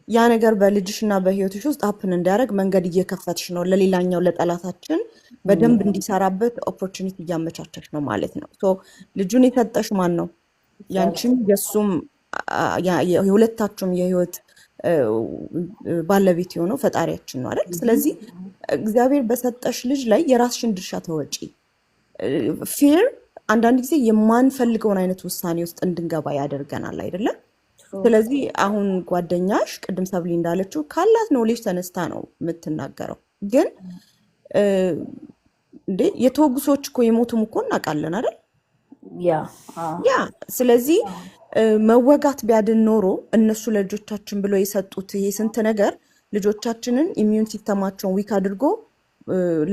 ያ ነገር በልጅሽና በህይወትሽ ውስጥ ሀፕን እንዲያደርግ መንገድ እየከፈትሽ ነው። ለሌላኛው ለጠላታችን በደንብ እንዲሰራበት ኦፖርቹኒቲ እያመቻቸሽ ነው ማለት ነው። ሶ ልጁን የሰጠሽ ማን ነው? ያንቺም የሱም የሁለታችሁም የህይወት ባለቤት የሆነው ፈጣሪያችን ነው አይደል? ስለዚህ እግዚአብሔር በሰጠሽ ልጅ ላይ የራስሽን ድርሻ ተወጪ። ፊር አንዳንድ ጊዜ የማንፈልገውን አይነት ውሳኔ ውስጥ እንድንገባ ያደርገናል አይደለም? ስለዚህ አሁን ጓደኛሽ ቅድም ሰብሊ እንዳለችው ካላት ኖሌጅ ተነስታ ነው የምትናገረው። ግን እንዴ የተወጉ ሰዎች እኮ የሞቱም እኮ እናውቃለን አይደል? ያ ስለዚህ መወጋት ቢያድን ኖሮ እነሱ ለልጆቻችን ብሎ የሰጡት ይሄ ስንት ነገር ልጆቻችንን ኢሚዩን ሲስተማቸውን ዊክ አድርጎ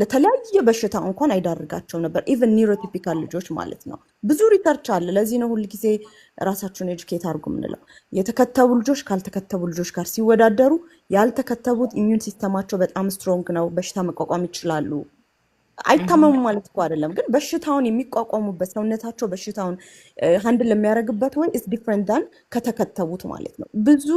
ለተለያየ በሽታ እንኳን አይዳርጋቸውም ነበር። ኢቨን ኒውሮቲፒካል ልጆች ማለት ነው። ብዙ ሪሰርች አለ። ለዚህ ነው ሁል ጊዜ ራሳቸውን ኤጁኬት አድርጉ የምንለው። የተከተቡ ልጆች ካልተከተቡ ልጆች ጋር ሲወዳደሩ ያልተከተቡት ኢሚዩን ሲስተማቸው በጣም ስትሮንግ ነው፣ በሽታ መቋቋም ይችላሉ። አይታመሙም ማለት እኮ አይደለም፣ ግን በሽታውን የሚቋቋሙበት ሰውነታቸው በሽታውን ሃንድል ለሚያደርግበት ወይ ኢስ ዲፍረንት ዳን ከተከተቡት ማለት ነው። ብዙ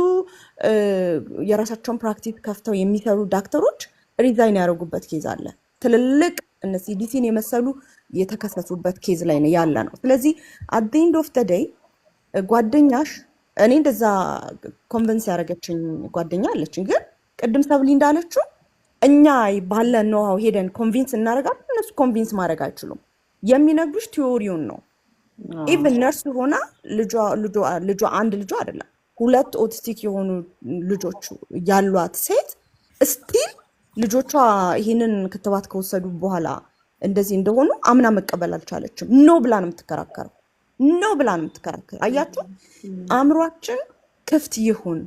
የራሳቸውን ፕራክቲስ ከፍተው የሚሰሩ ዳክተሮች ሪዛይን ያደረጉበት ኬዝ አለ። ትልልቅ እነ ሲዲሲን የመሰሉ የተከሰሱበት ኬዝ ላይ ነው ያለ ነው። ስለዚህ አት ዘ ኤንድ ኦፍ ዘ ዴይ ጓደኛሽ እኔ እንደዛ ኮንቨንስ ያደረገችኝ ጓደኛ አለችኝ። ግን ቅድም ሰብሊ እንዳለችው እኛ ባለን ነው ሄደን ኮንቪንስ እናደርጋለን። እነሱ ኮንቪንስ ማድረግ አይችሉም። የሚነግሩሽ ቲዮሪውን ነው። ኢቭን ነርስ ሆና ልጇ አንድ ልጇ አይደለም 2 ኦቲስቲክ የሆኑ ልጆች ያሏት ሴት ስቲል ልጆቿ ይህንን ክትባት ከወሰዱ በኋላ እንደዚህ እንደሆኑ አምና መቀበል አልቻለችም። ኖ ብላ ነው የምትከራከረው። አያችሁ፣ አእምሯችን ክፍት ይሁን፣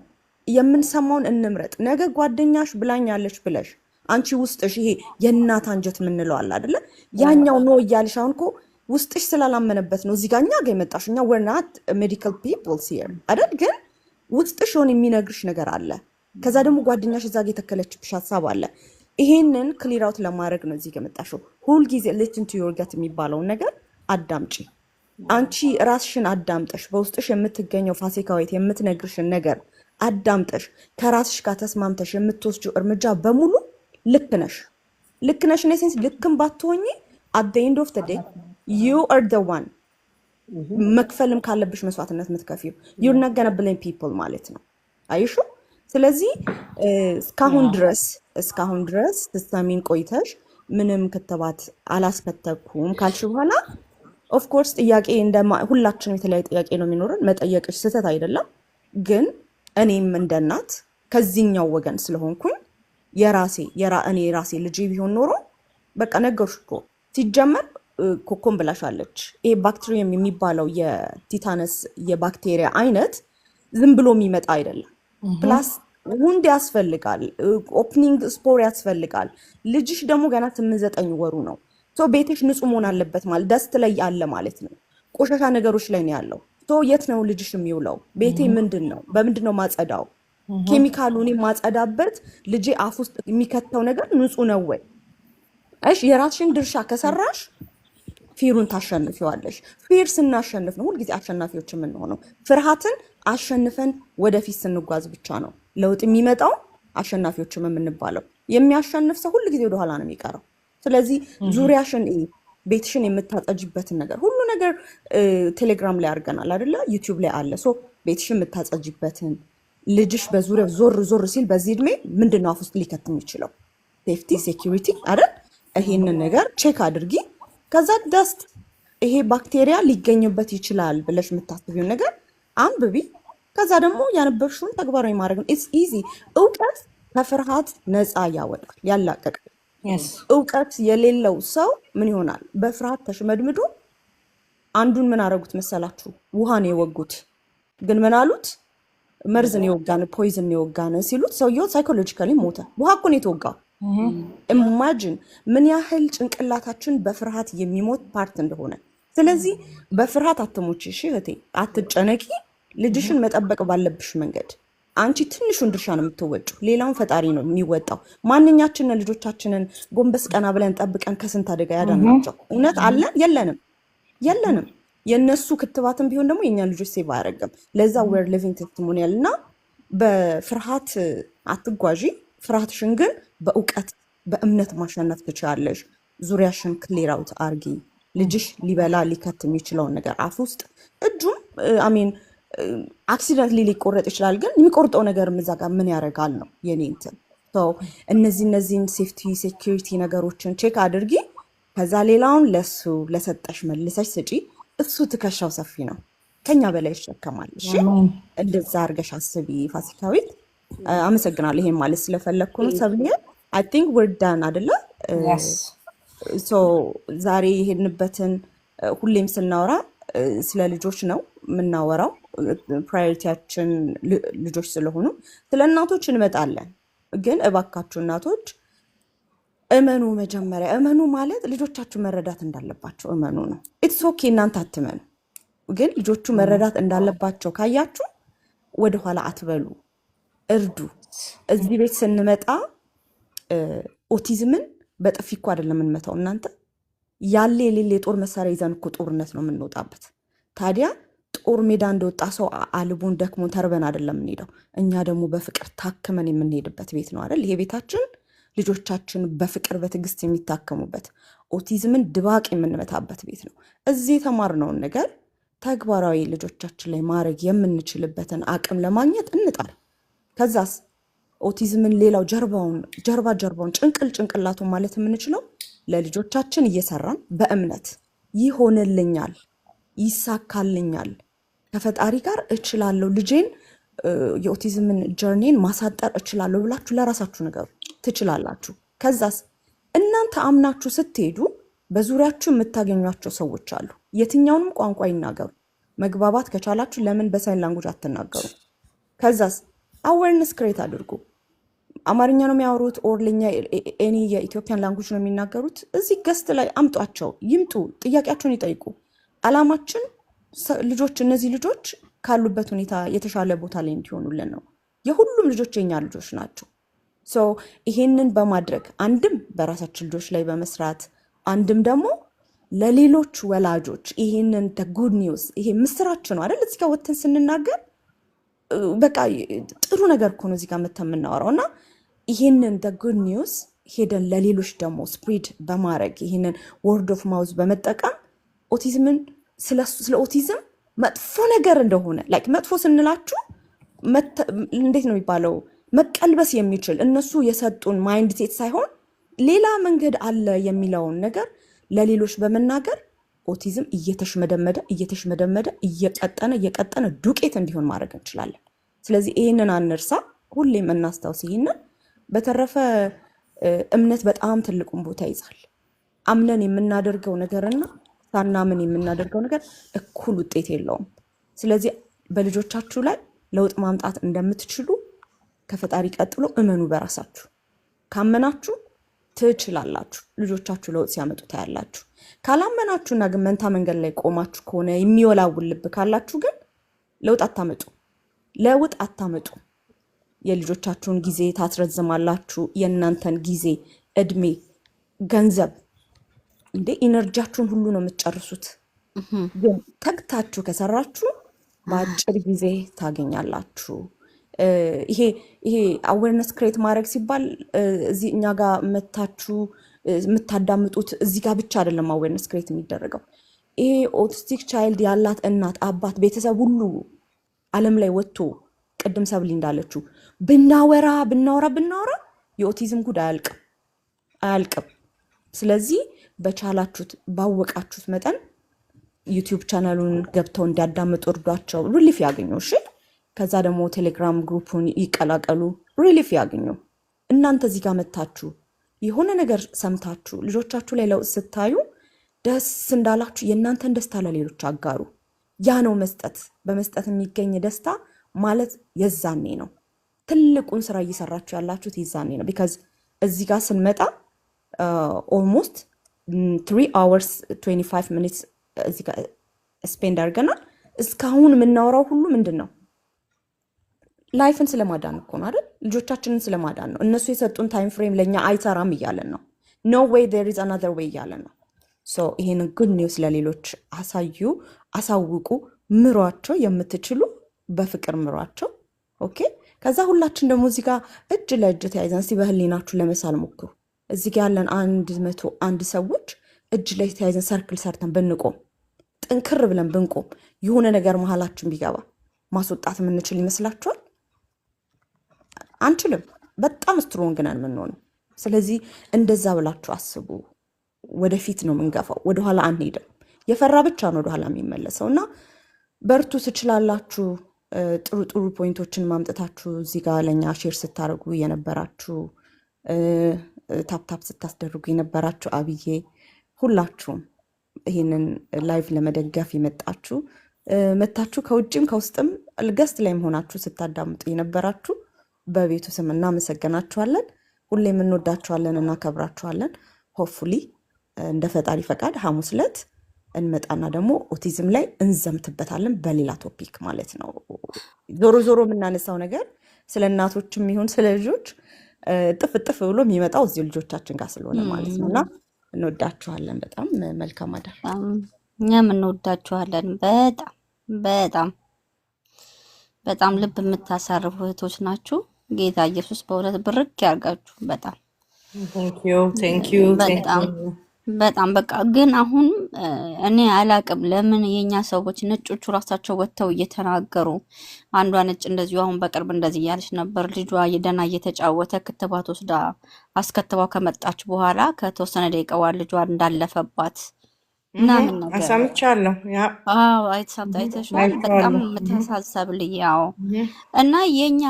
የምንሰማውን እንምረጥ። ነገ ጓደኛሽ ብላኛለች ብለሽ አንቺ ውስጥሽ ይሄ የእናት አንጀት የምንለው አለ አይደለ? ያኛው ኖ እያልሽ አሁን እኮ ውስጥሽ ስላላመነበት ነው እዚህ ጋር እኛ ጋር የመጣሽ። እኛ we're not medical people here አይደል? ግን ውስጥሽ ሆነ የሚነግርሽ ነገር አለ። ከዛ ደግሞ ጓደኛሽ እዛ ጋር የተከለችብሽ ሀሳብ አለ። ይሄንን ክሊር አውት ለማድረግ ነው እዚህ ጋር የመጣሽው። ሁልጊዜ listen to your gut የሚባለውን ነገር አዳምጪ። አንቺ ራስሽን አዳምጠሽ በውስጥሽ የምትገኘው ፋሲካዊት የምትነግርሽን ነገር አዳምጠሽ ከራስሽ ጋር ተስማምተሽ የምትወስጂው እርምጃ በሙሉ ልክ ነሽ። ነሴንስ ልክም ባትሆኚ at the end of the day you are the one መክፈልም ካለብሽ መስዋዕትነት የምትከፊው you're not gonna blame people ማለት ነው። አይሹ ስለዚህ እስካሁን ድረስ ተሰሚን ቆይተሽ ምንም ክትባት አላስከተብኩም ካልሽ በኋላ ኦፍ ኮርስ ጥያቄ ሁላችንም የተለያየ ጥያቄ ነው የሚኖረን። መጠየቅሽ ስህተት አይደለም። ግን እኔም እንደናት ከዚህኛው ወገን ስለሆንኩኝ እኔ ራሴ ልጅ ቢሆን ኖሮ በቃ ነገርሽ እኮ ሲጀመር ኮኮም ብላሻለች። ይሄ ባክቴሪየም የሚባለው የቲታነስ የባክቴሪያ አይነት ዝም ብሎ የሚመጣ አይደለም። ፕላስ ውንድ ያስፈልጋል፣ ኦፕኒንግ ስፖር ያስፈልጋል። ልጅሽ ደግሞ ገና 8-9 ወሩ ነው። ቤትሽ ንጹህ መሆን አለበት ማለት ደስት ላይ ያለ ማለት ነው። ቆሻሻ ነገሮች ላይ ነው ያለው። የት ነው ልጅሽ የሚውለው? ቤቴ ምንድን ነው? በምንድን ነው ማጸዳው? ኬሚካሉን ማጸዳበት ልጄ አፍ ውስጥ የሚከተው ነገር ንጹህ ነው ወይ? እሺ የራስሽን ድርሻ ከሰራሽ ፊሩን ታሸንፊዋለሽ። ፊር ስናሸንፍ ነው ሁልጊዜ አሸናፊዎች የምንሆነው። ፍርሃትን አሸንፈን ወደፊት ስንጓዝ ብቻ ነው ለውጥ የሚመጣው፣ አሸናፊዎችም የምንባለው። የሚያሸንፍ ሰው ሁልጊዜ ወደኋላ ነው የሚቀረው። ስለዚህ ዙሪያሽን ቤትሽን የምታጸጅበትን ነገር ሁሉ ነገር ቴሌግራም ላይ አድርገናል አይደለ? ዩቲዩብ ላይ አለ። ቤትሽን የምታጸጅበትን ልጅሽ በዙሪያው ዞር ሲል በዚህ እድሜ ምንድነው አፍ ውስጥ ሊከት የሚችለው? ሴፍቲ ሴኩሪቲ አይደል? ይሄንን ነገር ቼክ አድርጊ። ከዛ ደስት ይሄ ባክቴሪያ ሊገኝበት ይችላል ብለሽ የምታስቢውን ነገር አንብቢ። ከዛ ደግሞ ያነበብሽውን ተግባራዊ ማድረግ ነው። ኢትስ ኢዚ። እውቀት ከፍርሃት ነፃ ያወጣል፣ ያላቀቃል። እውቀት የሌለው ሰው ምን ይሆናል? በፍርሃት ተሽመድምዶ አንዱን ምን አደረጉት መሰላችሁ? ውሃን የወጉት ግን ምን አሉት? መርዝን የወጋን ፖይዝን የወጋን ሲሉት ሰውየው ሳይኮሎጂካሊ ሞተ። ውሃ እኮ ነው የተወጋው። ኢማጂን ምን ያህል ጭንቅላታችን በፍርሃት የሚሞት ፓርት እንደሆነ። ስለዚህ በፍርሃት አትሞቺ እሺ እህቴ፣ አትጨነቂ። ልጅሽን መጠበቅ ባለብሽ መንገድ አንቺ ትንሹን ድርሻ ነው የምትወጪው፣ ሌላውን ፈጣሪ ነው የሚወጣው። ማንኛችንን ልጆቻችንን ጎንበስ ቀና ብለን ጠብቀን ከስንት አደጋ ያዳናቸው? እውነት አለን? የለንም። የነሱ ክትባትም ቢሆን ደግሞ የእኛን ልጆች ሴቭ አያደርግም። ለዛ ዌር ሊቪንግ ቴስቲሞኒያል እና በፍርሃት አትጓዢ። ፍርሃትሽን ግን በእውቀት በእምነት ማሸነፍ ትችላለሽ። ዙሪያሽን ክሊር አውት አርጊ። ልጅሽ ሊበላ ሊከት የሚችለውን ነገር አፍ ውስጥ እጁም አሜን አክሲደንትሊ ሊቆረጥ ይችላል፣ ግን የሚቆርጠው ነገር እዛ ጋር ምን ያደርጋል ነው የኔ እንትን። እነዚህን ሴፍቲ ሴኪሪቲ ነገሮችን ቼክ አድርጊ። ከዛ ሌላውን ለሱ ለሰጠሽ መልሰሽ ስጪ። እሱ ትከሻው ሰፊ ነው፣ ከኛ በላይ ይሸከማል። እሺ እንደዛ አድርገሽ አስቢ ፋሲካዊት። አመሰግናለሁ። ይሄን ማለት ስለፈለግኩ ነው። ሰብኛ አይ ቲንክ ዌር ዳን አይደለ? ዛሬ የሄድንበትን ሁሌም ስናወራ ስለ ልጆች ነው የምናወራው። ፕራዮሪቲያችን ልጆች ስለሆኑ ስለ እናቶች እንመጣለን። ግን እባካችሁ እናቶች እመኑ። መጀመሪያ እመኑ ማለት ልጆቻችሁ መረዳት እንዳለባቸው እመኑ ነው። ኢትስ ኦኬ እናንተ አትመኑ፣ ግን ልጆቹ መረዳት እንዳለባቸው ካያችሁ ወደኋላ አትበሉ፣ እርዱ። እዚህ ቤት ስንመጣ ኦቲዝምን በጥፊ እኮ አይደለም የምንመታው እናንተ። ያለ የሌለ የጦር መሳሪያ ይዘን እኮ ጦርነት ነው የምንወጣበት። ታዲያ ጦር ሜዳ እንደወጣ ሰው አልቦን ደክሞን ተርበን አይደለም የምንሄደው። እኛ ደግሞ በፍቅር ታክመን የምንሄድበት ቤት ነው አይደል? ይሄ ቤታችን ልጆቻችን በፍቅር በትዕግስት የሚታከሙበት፣ ኦቲዝምን ድባቅ የምንመታበት ቤት ነው። እዚህ የተማርነውን ነገር ተግባራዊ ልጆቻችን ላይ ማድረግ የምንችልበትን አቅም ለማግኘት እንጣር። ከዛስ ኦቲዝምን ሌላው ጀርባውን ጭንቅላቱን ማለት የምንችለው ለልጆቻችን እየሰራን በእምነት ይሆንልኛል፣ ይሳካልኛል፣ ከፈጣሪ ጋር እችላለሁ፣ ልጄን የኦቲዝምን ጀርኒን ማሳጠር እችላለሁ ብላችሁ ለራሳችሁ ነገሩ ትችላላችሁ። ከዛስ እናንተ አምናችሁ ስትሄዱ በዙሪያችሁ የምታገኟቸው ሰዎች አሉ። የትኛውንም ቋንቋ ይናገሩ። መግባባት ከቻላችሁ ለምን በሳይን ላንጉጅ አትናገሩ? ከዛስ አዌርነስ ክሬት አድርጉ። አማርኛ ነው የሚያወሩት ኦር ለኛ ኤኒ የኢትዮጵያን ላንጉጅ ነው የሚናገሩት፣ እዚህ ገስት ላይ አምጧቸው፣ ይምጡ፣ ጥያቄያቸውን ይጠይቁ። አላማችን ልጆች እነዚህ ልጆች ካሉበት ሁኔታ የተሻለ ቦታ ላይ እንዲሆኑልን ነው። የሁሉም ልጆች የኛ ልጆች ናቸው። ይሄንን በማድረግ አንድም በራሳችን ልጆች ላይ በመስራት አንድም ደግሞ ለሌሎች ወላጆች ይሄንን ጉድ ኒውስ፣ ይሄ ምስራች ነው አይደል? እዚህ ጋር ወጥተን ስንናገር በቃ ጥሩ ነገር እኮ ነው እዚህ ጋር መተን የምናወራው እና ይሄንን ጉድ ኒውስ ሄደን ለሌሎች ደግሞ ስፕሪድ በማድረግ ይሄንን ወርድ ኦፍ ማውዝ በመጠቀም ኦቲዝምን ስለ ኦቲዝም መጥፎ ነገር እንደሆነ ላይክ መጥፎ ስንላችሁ እንዴት ነው የሚባለው መቀልበስ የሚችል እነሱ የሰጡን ማይንድ ሴት ሳይሆን ሌላ መንገድ አለ የሚለውን ነገር ለሌሎች በመናገር ኦቲዝም እየተሽመደመደ እየቀጠነ ዱቄት እንዲሆን ማድረግ እንችላለን። ስለዚህ ይህንን አንርሳ፣ ሁሌም እናስታውስ ይህንን። በተረፈ እምነት በጣም ትልቁን ቦታ ይዛል። አምነን የምናደርገው ነገርና ሳናምን የምናደርገው ነገር እኩል ውጤት የለውም። ስለዚህ በልጆቻችሁ ላይ ለውጥ ማምጣት እንደምትችሉ ከፈጣሪ ቀጥሎ እመኑ በራሳችሁ። ካመናችሁ ትችላላችሁ። ልጆቻችሁ ለውጥ ሲያመጡ ታያላችሁ። ካላመናችሁና ግን መንታ መንገድ ላይ ቆማችሁ ከሆነ የሚወላውል ልብ ካላችሁ ግን ለውጥ አታመጡ። የልጆቻችሁን ጊዜ ታስረዝማላችሁ። የእናንተን ጊዜ፣ እድሜ፣ ገንዘብ ኢነርጂያችሁን ሁሉ ነው የምትጨርሱት። ግን ተግታችሁ ከሰራችሁ በአጭር ጊዜ ታገኛላችሁ። ይሄ አዌርነስ ክሬት ማድረግ ሲባል እዚህ እኛ ጋር መታችሁ የምታዳምጡት እዚህ ጋር ብቻ አይደለም አዌርነስ ክሬት የሚደረገው። ይሄ ኦቲስቲክ ቻይልድ ያላት እናት፣ አባት፣ ቤተሰብ ሁሉ ዓለም ላይ ወጥቶ ቅድም ሰብሊ እንዳለችው ብናወራ የኦቲዝም ጉድ አያልቅም። ስለዚህ በቻላችሁት ባወቃችሁት መጠን ዩቲዩብ ቻናሉን ገብተው እንዲያዳምጡ እርዷቸው፣ ሪሊፍ ያገኙ። እሺ፣ ከዛ ደግሞ ቴሌግራም ግሩፑን ይቀላቀሉ፣ ሪሊፍ ያገኙ። እናንተ እዚህ ጋር መታችሁ የሆነ ነገር ሰምታችሁ ልጆቻችሁ ላይ ለውጥ ስታዩ ደስ እንዳላችሁ የእናንተን ደስታ ለሌሎች አጋሩ። ያ ነው መስጠት። በመስጠት የሚገኝ ደስታ ማለት የዛኔ ነው። ትልቁን ስራ እየሰራችሁ ያላችሁት የዛኔ ነው። ቢካዝ እዚህ ጋር ስንመጣ ኦልሞስት 3 hours 25 minutes እዚህ ጋር ስፔንድ አድርገናል። እስካሁን የምናወራው ሁሉ ምንድን ነው? ላይፍን ስለማዳን እኮ ነው አይደል? ልጆቻችንን ስለማዳን ነው። እነሱ የሰጡን ታይም ፍሬም ለእኛ አይሰራም እያለን ነው። ኖ ዌይ ዜር ኢዝ አናዘር ዌይ እያለን ነው። ይህንን ጉድ ኒውስ ለሌሎች አሳውቁ፣ ምሯቸው፣ የምትችሉ በፍቅር ምሯቸው። ኦኬ። ከዛ ሁላችን ደግሞ እዚህ ጋር እጅ ለእጅ ተያይዘን እስቲ በህሊናችሁ ለመሳል ሞክሩ። እዚህ ጋር ያለን 101 ሰዎች እጅ ላይ ተያይዘን ሰርክል ሰርተን ብንቆም፣ ጥንክር ብለን ብንቆም፣ የሆነ ነገር መሀላችን ቢገባ ማስወጣት የምንችል ይመስላችኋል? አንችልም። በጣም ስትሮንግ ነን የምንሆነው። ስለዚህ እንደዛ ብላችሁ አስቡ። ወደፊት ነው የምንገፋው፣ ወደኋላ አንሄድም። የፈራ ብቻ ነው ወደኋላ የሚመለሰው። እና በርቱ፣ ትችላላችሁ። ጥሩ ጥሩ ፖይንቶችን ማምጠታችሁ እዚህ ጋር ለእኛ ሼር ስታደርጉ የነበራችሁ፣ ታፕታፕ ስታስደርጉ የነበራችሁ፣ አብዬ፣ ሁላችሁም ይህንን ላይቭ ለመደገፍ የመጣችሁ መታችሁ ከውጭም ከውስጥም ገስት ላይ መሆናችሁ ስታዳምጡ የነበራችሁ በቤቱ ስም እናመሰግናችኋለን። ሁሌም እንወዳችኋለን፣ እናከብራችኋለን። ሆፕፉሊ እንደ ፈጣሪ ፈቃድ ሐሙስ ዕለት እንመጣና ደግሞ ኦቲዝም ላይ እንዘምትበታለን በሌላ ቶፒክ ማለት ነው። ዞሮ ዞሮ የምናነሳው ነገር ስለ እናቶችም ይሁን ስለ ልጆች ጥፍ ብሎ የሚመጣው እዚሁ ልጆቻችን ጋር ስለሆነ ማለት ነው። እና እንወዳችኋለን። በጣም መልካም አዳር። እኛም እንወዳችኋለን። በጣም በጣም በጣም ልብ የምታሳርፉ እህቶች ናችሁ። ጌታ ኢየሱስ በእውነት ብርክ ያርጋችሁ። በጣም በጣም በቃ ግን አሁን እኔ አላቅም ለምን የኛ ሰዎች ነጮቹ ራሳቸው ወጥተው እየተናገሩ፣ አንዷ ነጭ እንደዚሁ አሁን በቅርብ እንደዚህ እያለች ነበር። ልጇ ደህና እየተጫወተ ክትባት ወስዳ አስከትባው ከመጣች በኋላ ከተወሰነ ደቂቃዋ ልጇ እንዳለፈባት ምናምን ነገር ሰምቻለሁ። አይተሻል። በጣም የምታሳሰብ ልጅ። ያው እና የኛ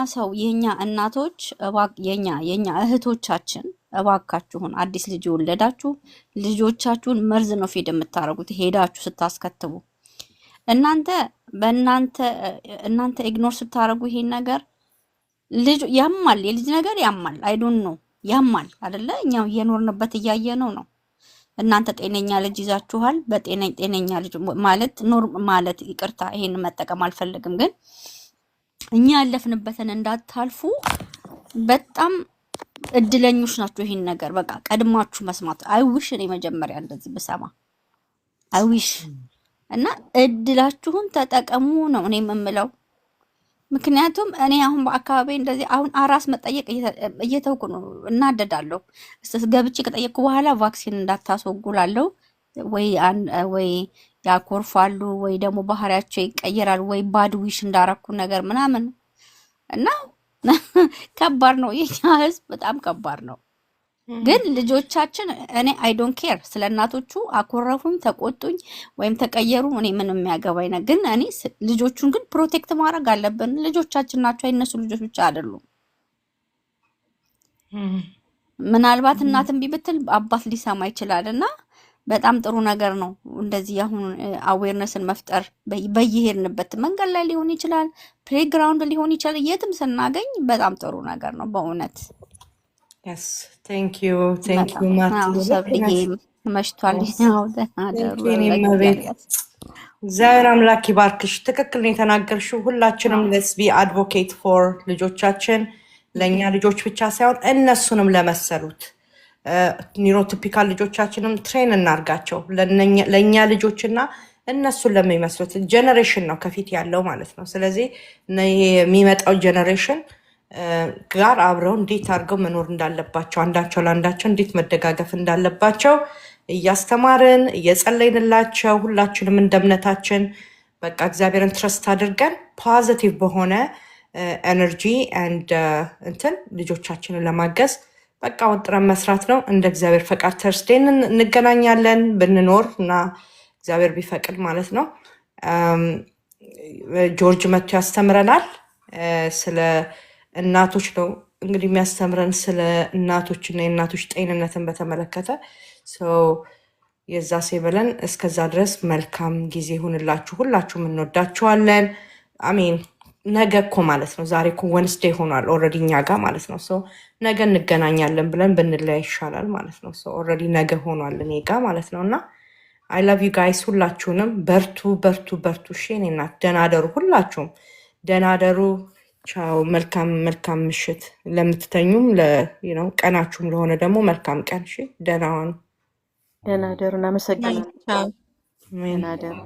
እናቶች የኛ እህቶቻችን እባካችሁን አዲስ ልጅ የወለዳችሁ ልጆቻችሁን መርዝ ነው ፊድ የምታረጉት ሄዳችሁ ስታስከትቡ። እናንተ ኢግኖር ስታረጉ ይሄን ነገር ልጅ ያማል፣ የልጅ ነገር ያማል። አይዶን ነው ያማል አይደለ? እኛው እየኖርንበት እያየነው ነው። እናንተ ጤነኛ ልጅ ይዛችኋል። ጤነኛ ልጅ ማለት ይቅርታ፣ ይሄን መጠቀም አልፈልግም፣ ግን እኛ ያለፍንበትን እንዳታልፉ። በጣም እድለኞች ናችሁ። ይሄን ነገር በቃ ቀድማችሁ መስማት አይዊሽ። እኔ መጀመሪያ እንደዚህ ብሰማ አይዊሽ። እና እድላችሁን ተጠቀሙ ነው እኔ የምለው። ምክንያቱም እኔ አሁን በአካባቢ እንደዚህ አሁን አራስ መጠየቅ እየተውኩ ነው። እናደዳለሁ። ገብቼ ከጠየቅኩ በኋላ ቫክሲን እንዳታስወጉላለሁ ወይ ያኮርፋሉ ወይ ደግሞ ባህሪያቸው ይቀየራል ወይ ባድ ዊሽ እንዳረኩ ነገር ምናምን እና ከባድ ነው። የኛ ህዝብ በጣም ከባድ ነው። ግን ልጆቻችን እኔ አይ ዶንት ኬር ስለ እናቶቹ አኮረፉኝ፣ ተቆጡኝ ወይም ተቀየሩ እኔ ምንም የሚያገባኝ ነገር ግን እኔ ልጆቹን ግን ፕሮቴክት ማድረግ አለብን። ልጆቻችን ናቸው፣ የነሱ ልጆች ብቻ አይደሉም። ምናልባት እናትን ቢብትል አባት ሊሰማ ይችላልና በጣም ጥሩ ነገር ነው። እንደዚህ አሁን አዌርነስን መፍጠር በየሄድንበት መንገድ ላይ ሊሆን ይችላል፣ ፕሌግራውንድ ሊሆን ይችላል፣ የትም ስናገኝ በጣም ጥሩ ነገር ነው በእውነት። Yes, thank you ማርቲ። መሽቷል። እግዚአብሔር አምላክ ይባርክሽ። ትክክል ነው የተናገርሽው። ሁላችንም let's be advocate for ልጆቻችን፣ ለእኛ ልጆች ብቻ ሳይሆን እነሱንም ለመሰሉት ኒውሮቲፒካል ልጆቻችንም ትሬን እናርጋቸው። ለእኛ ልጆችና እነሱን ለሚመስሉት ጀነሬሽን ነው ከፊት ያለው ማለት ነው። ስለዚህ የሚመጣው ጀነሬሽን ጋር አብረው እንዴት አድርገው መኖር እንዳለባቸው፣ አንዳቸው ለአንዳቸው እንዴት መደጋገፍ እንዳለባቸው እያስተማርን እየጸለይንላቸው፣ ሁላችንም እንደ እምነታችን በቃ እግዚአብሔርን ትረስት አድርገን ፖዚቲቭ በሆነ ኤነርጂ ኤንድ እንትን ልጆቻችንን ለማገዝ በቃ ወጥረን መስራት ነው። እንደ እግዚአብሔር ፈቃድ ተርስዴን እንገናኛለን ብንኖር እና እግዚአብሔር ቢፈቅድ ማለት ነው። ጆርጅ መጥቶ ያስተምረናል ስለ እናቶች ነው እንግዲህ የሚያስተምረን ስለ እናቶች እና የእናቶች ጤንነትን በተመለከተ የዛ ሴበለን። እስከዛ ድረስ መልካም ጊዜ ይሁንላችሁ። ሁላችሁም እንወዳችኋለን። አሜን። ነገ እኮ ማለት ነው ዛሬ እኮ ወንስዴ ሆኗል ኦልሬዲ እኛ ጋር ማለት ነው። ነገ እንገናኛለን ብለን ብንለያ ይሻላል ማለት ነው። ኦልሬዲ ነገ ሆኗል እኔ ጋር ማለት ነው። እና አይ ላቭ ዩ ጋይስ ሁላችሁንም። በርቱ በርቱ በርቱ። እሺ እኔ እናት ደህና ደሩ። ሁላችሁም ደህና ደሩ። ቻው። መልካም መልካም ምሽት ለምትተኙም ነው ቀናችሁም ለሆነ ደግሞ መልካም ቀን። እሺ ደህና ዋኑ። ደህና ደሩ። እናመሰግናለን። ቻው። አሜን። ደህና ደሩ።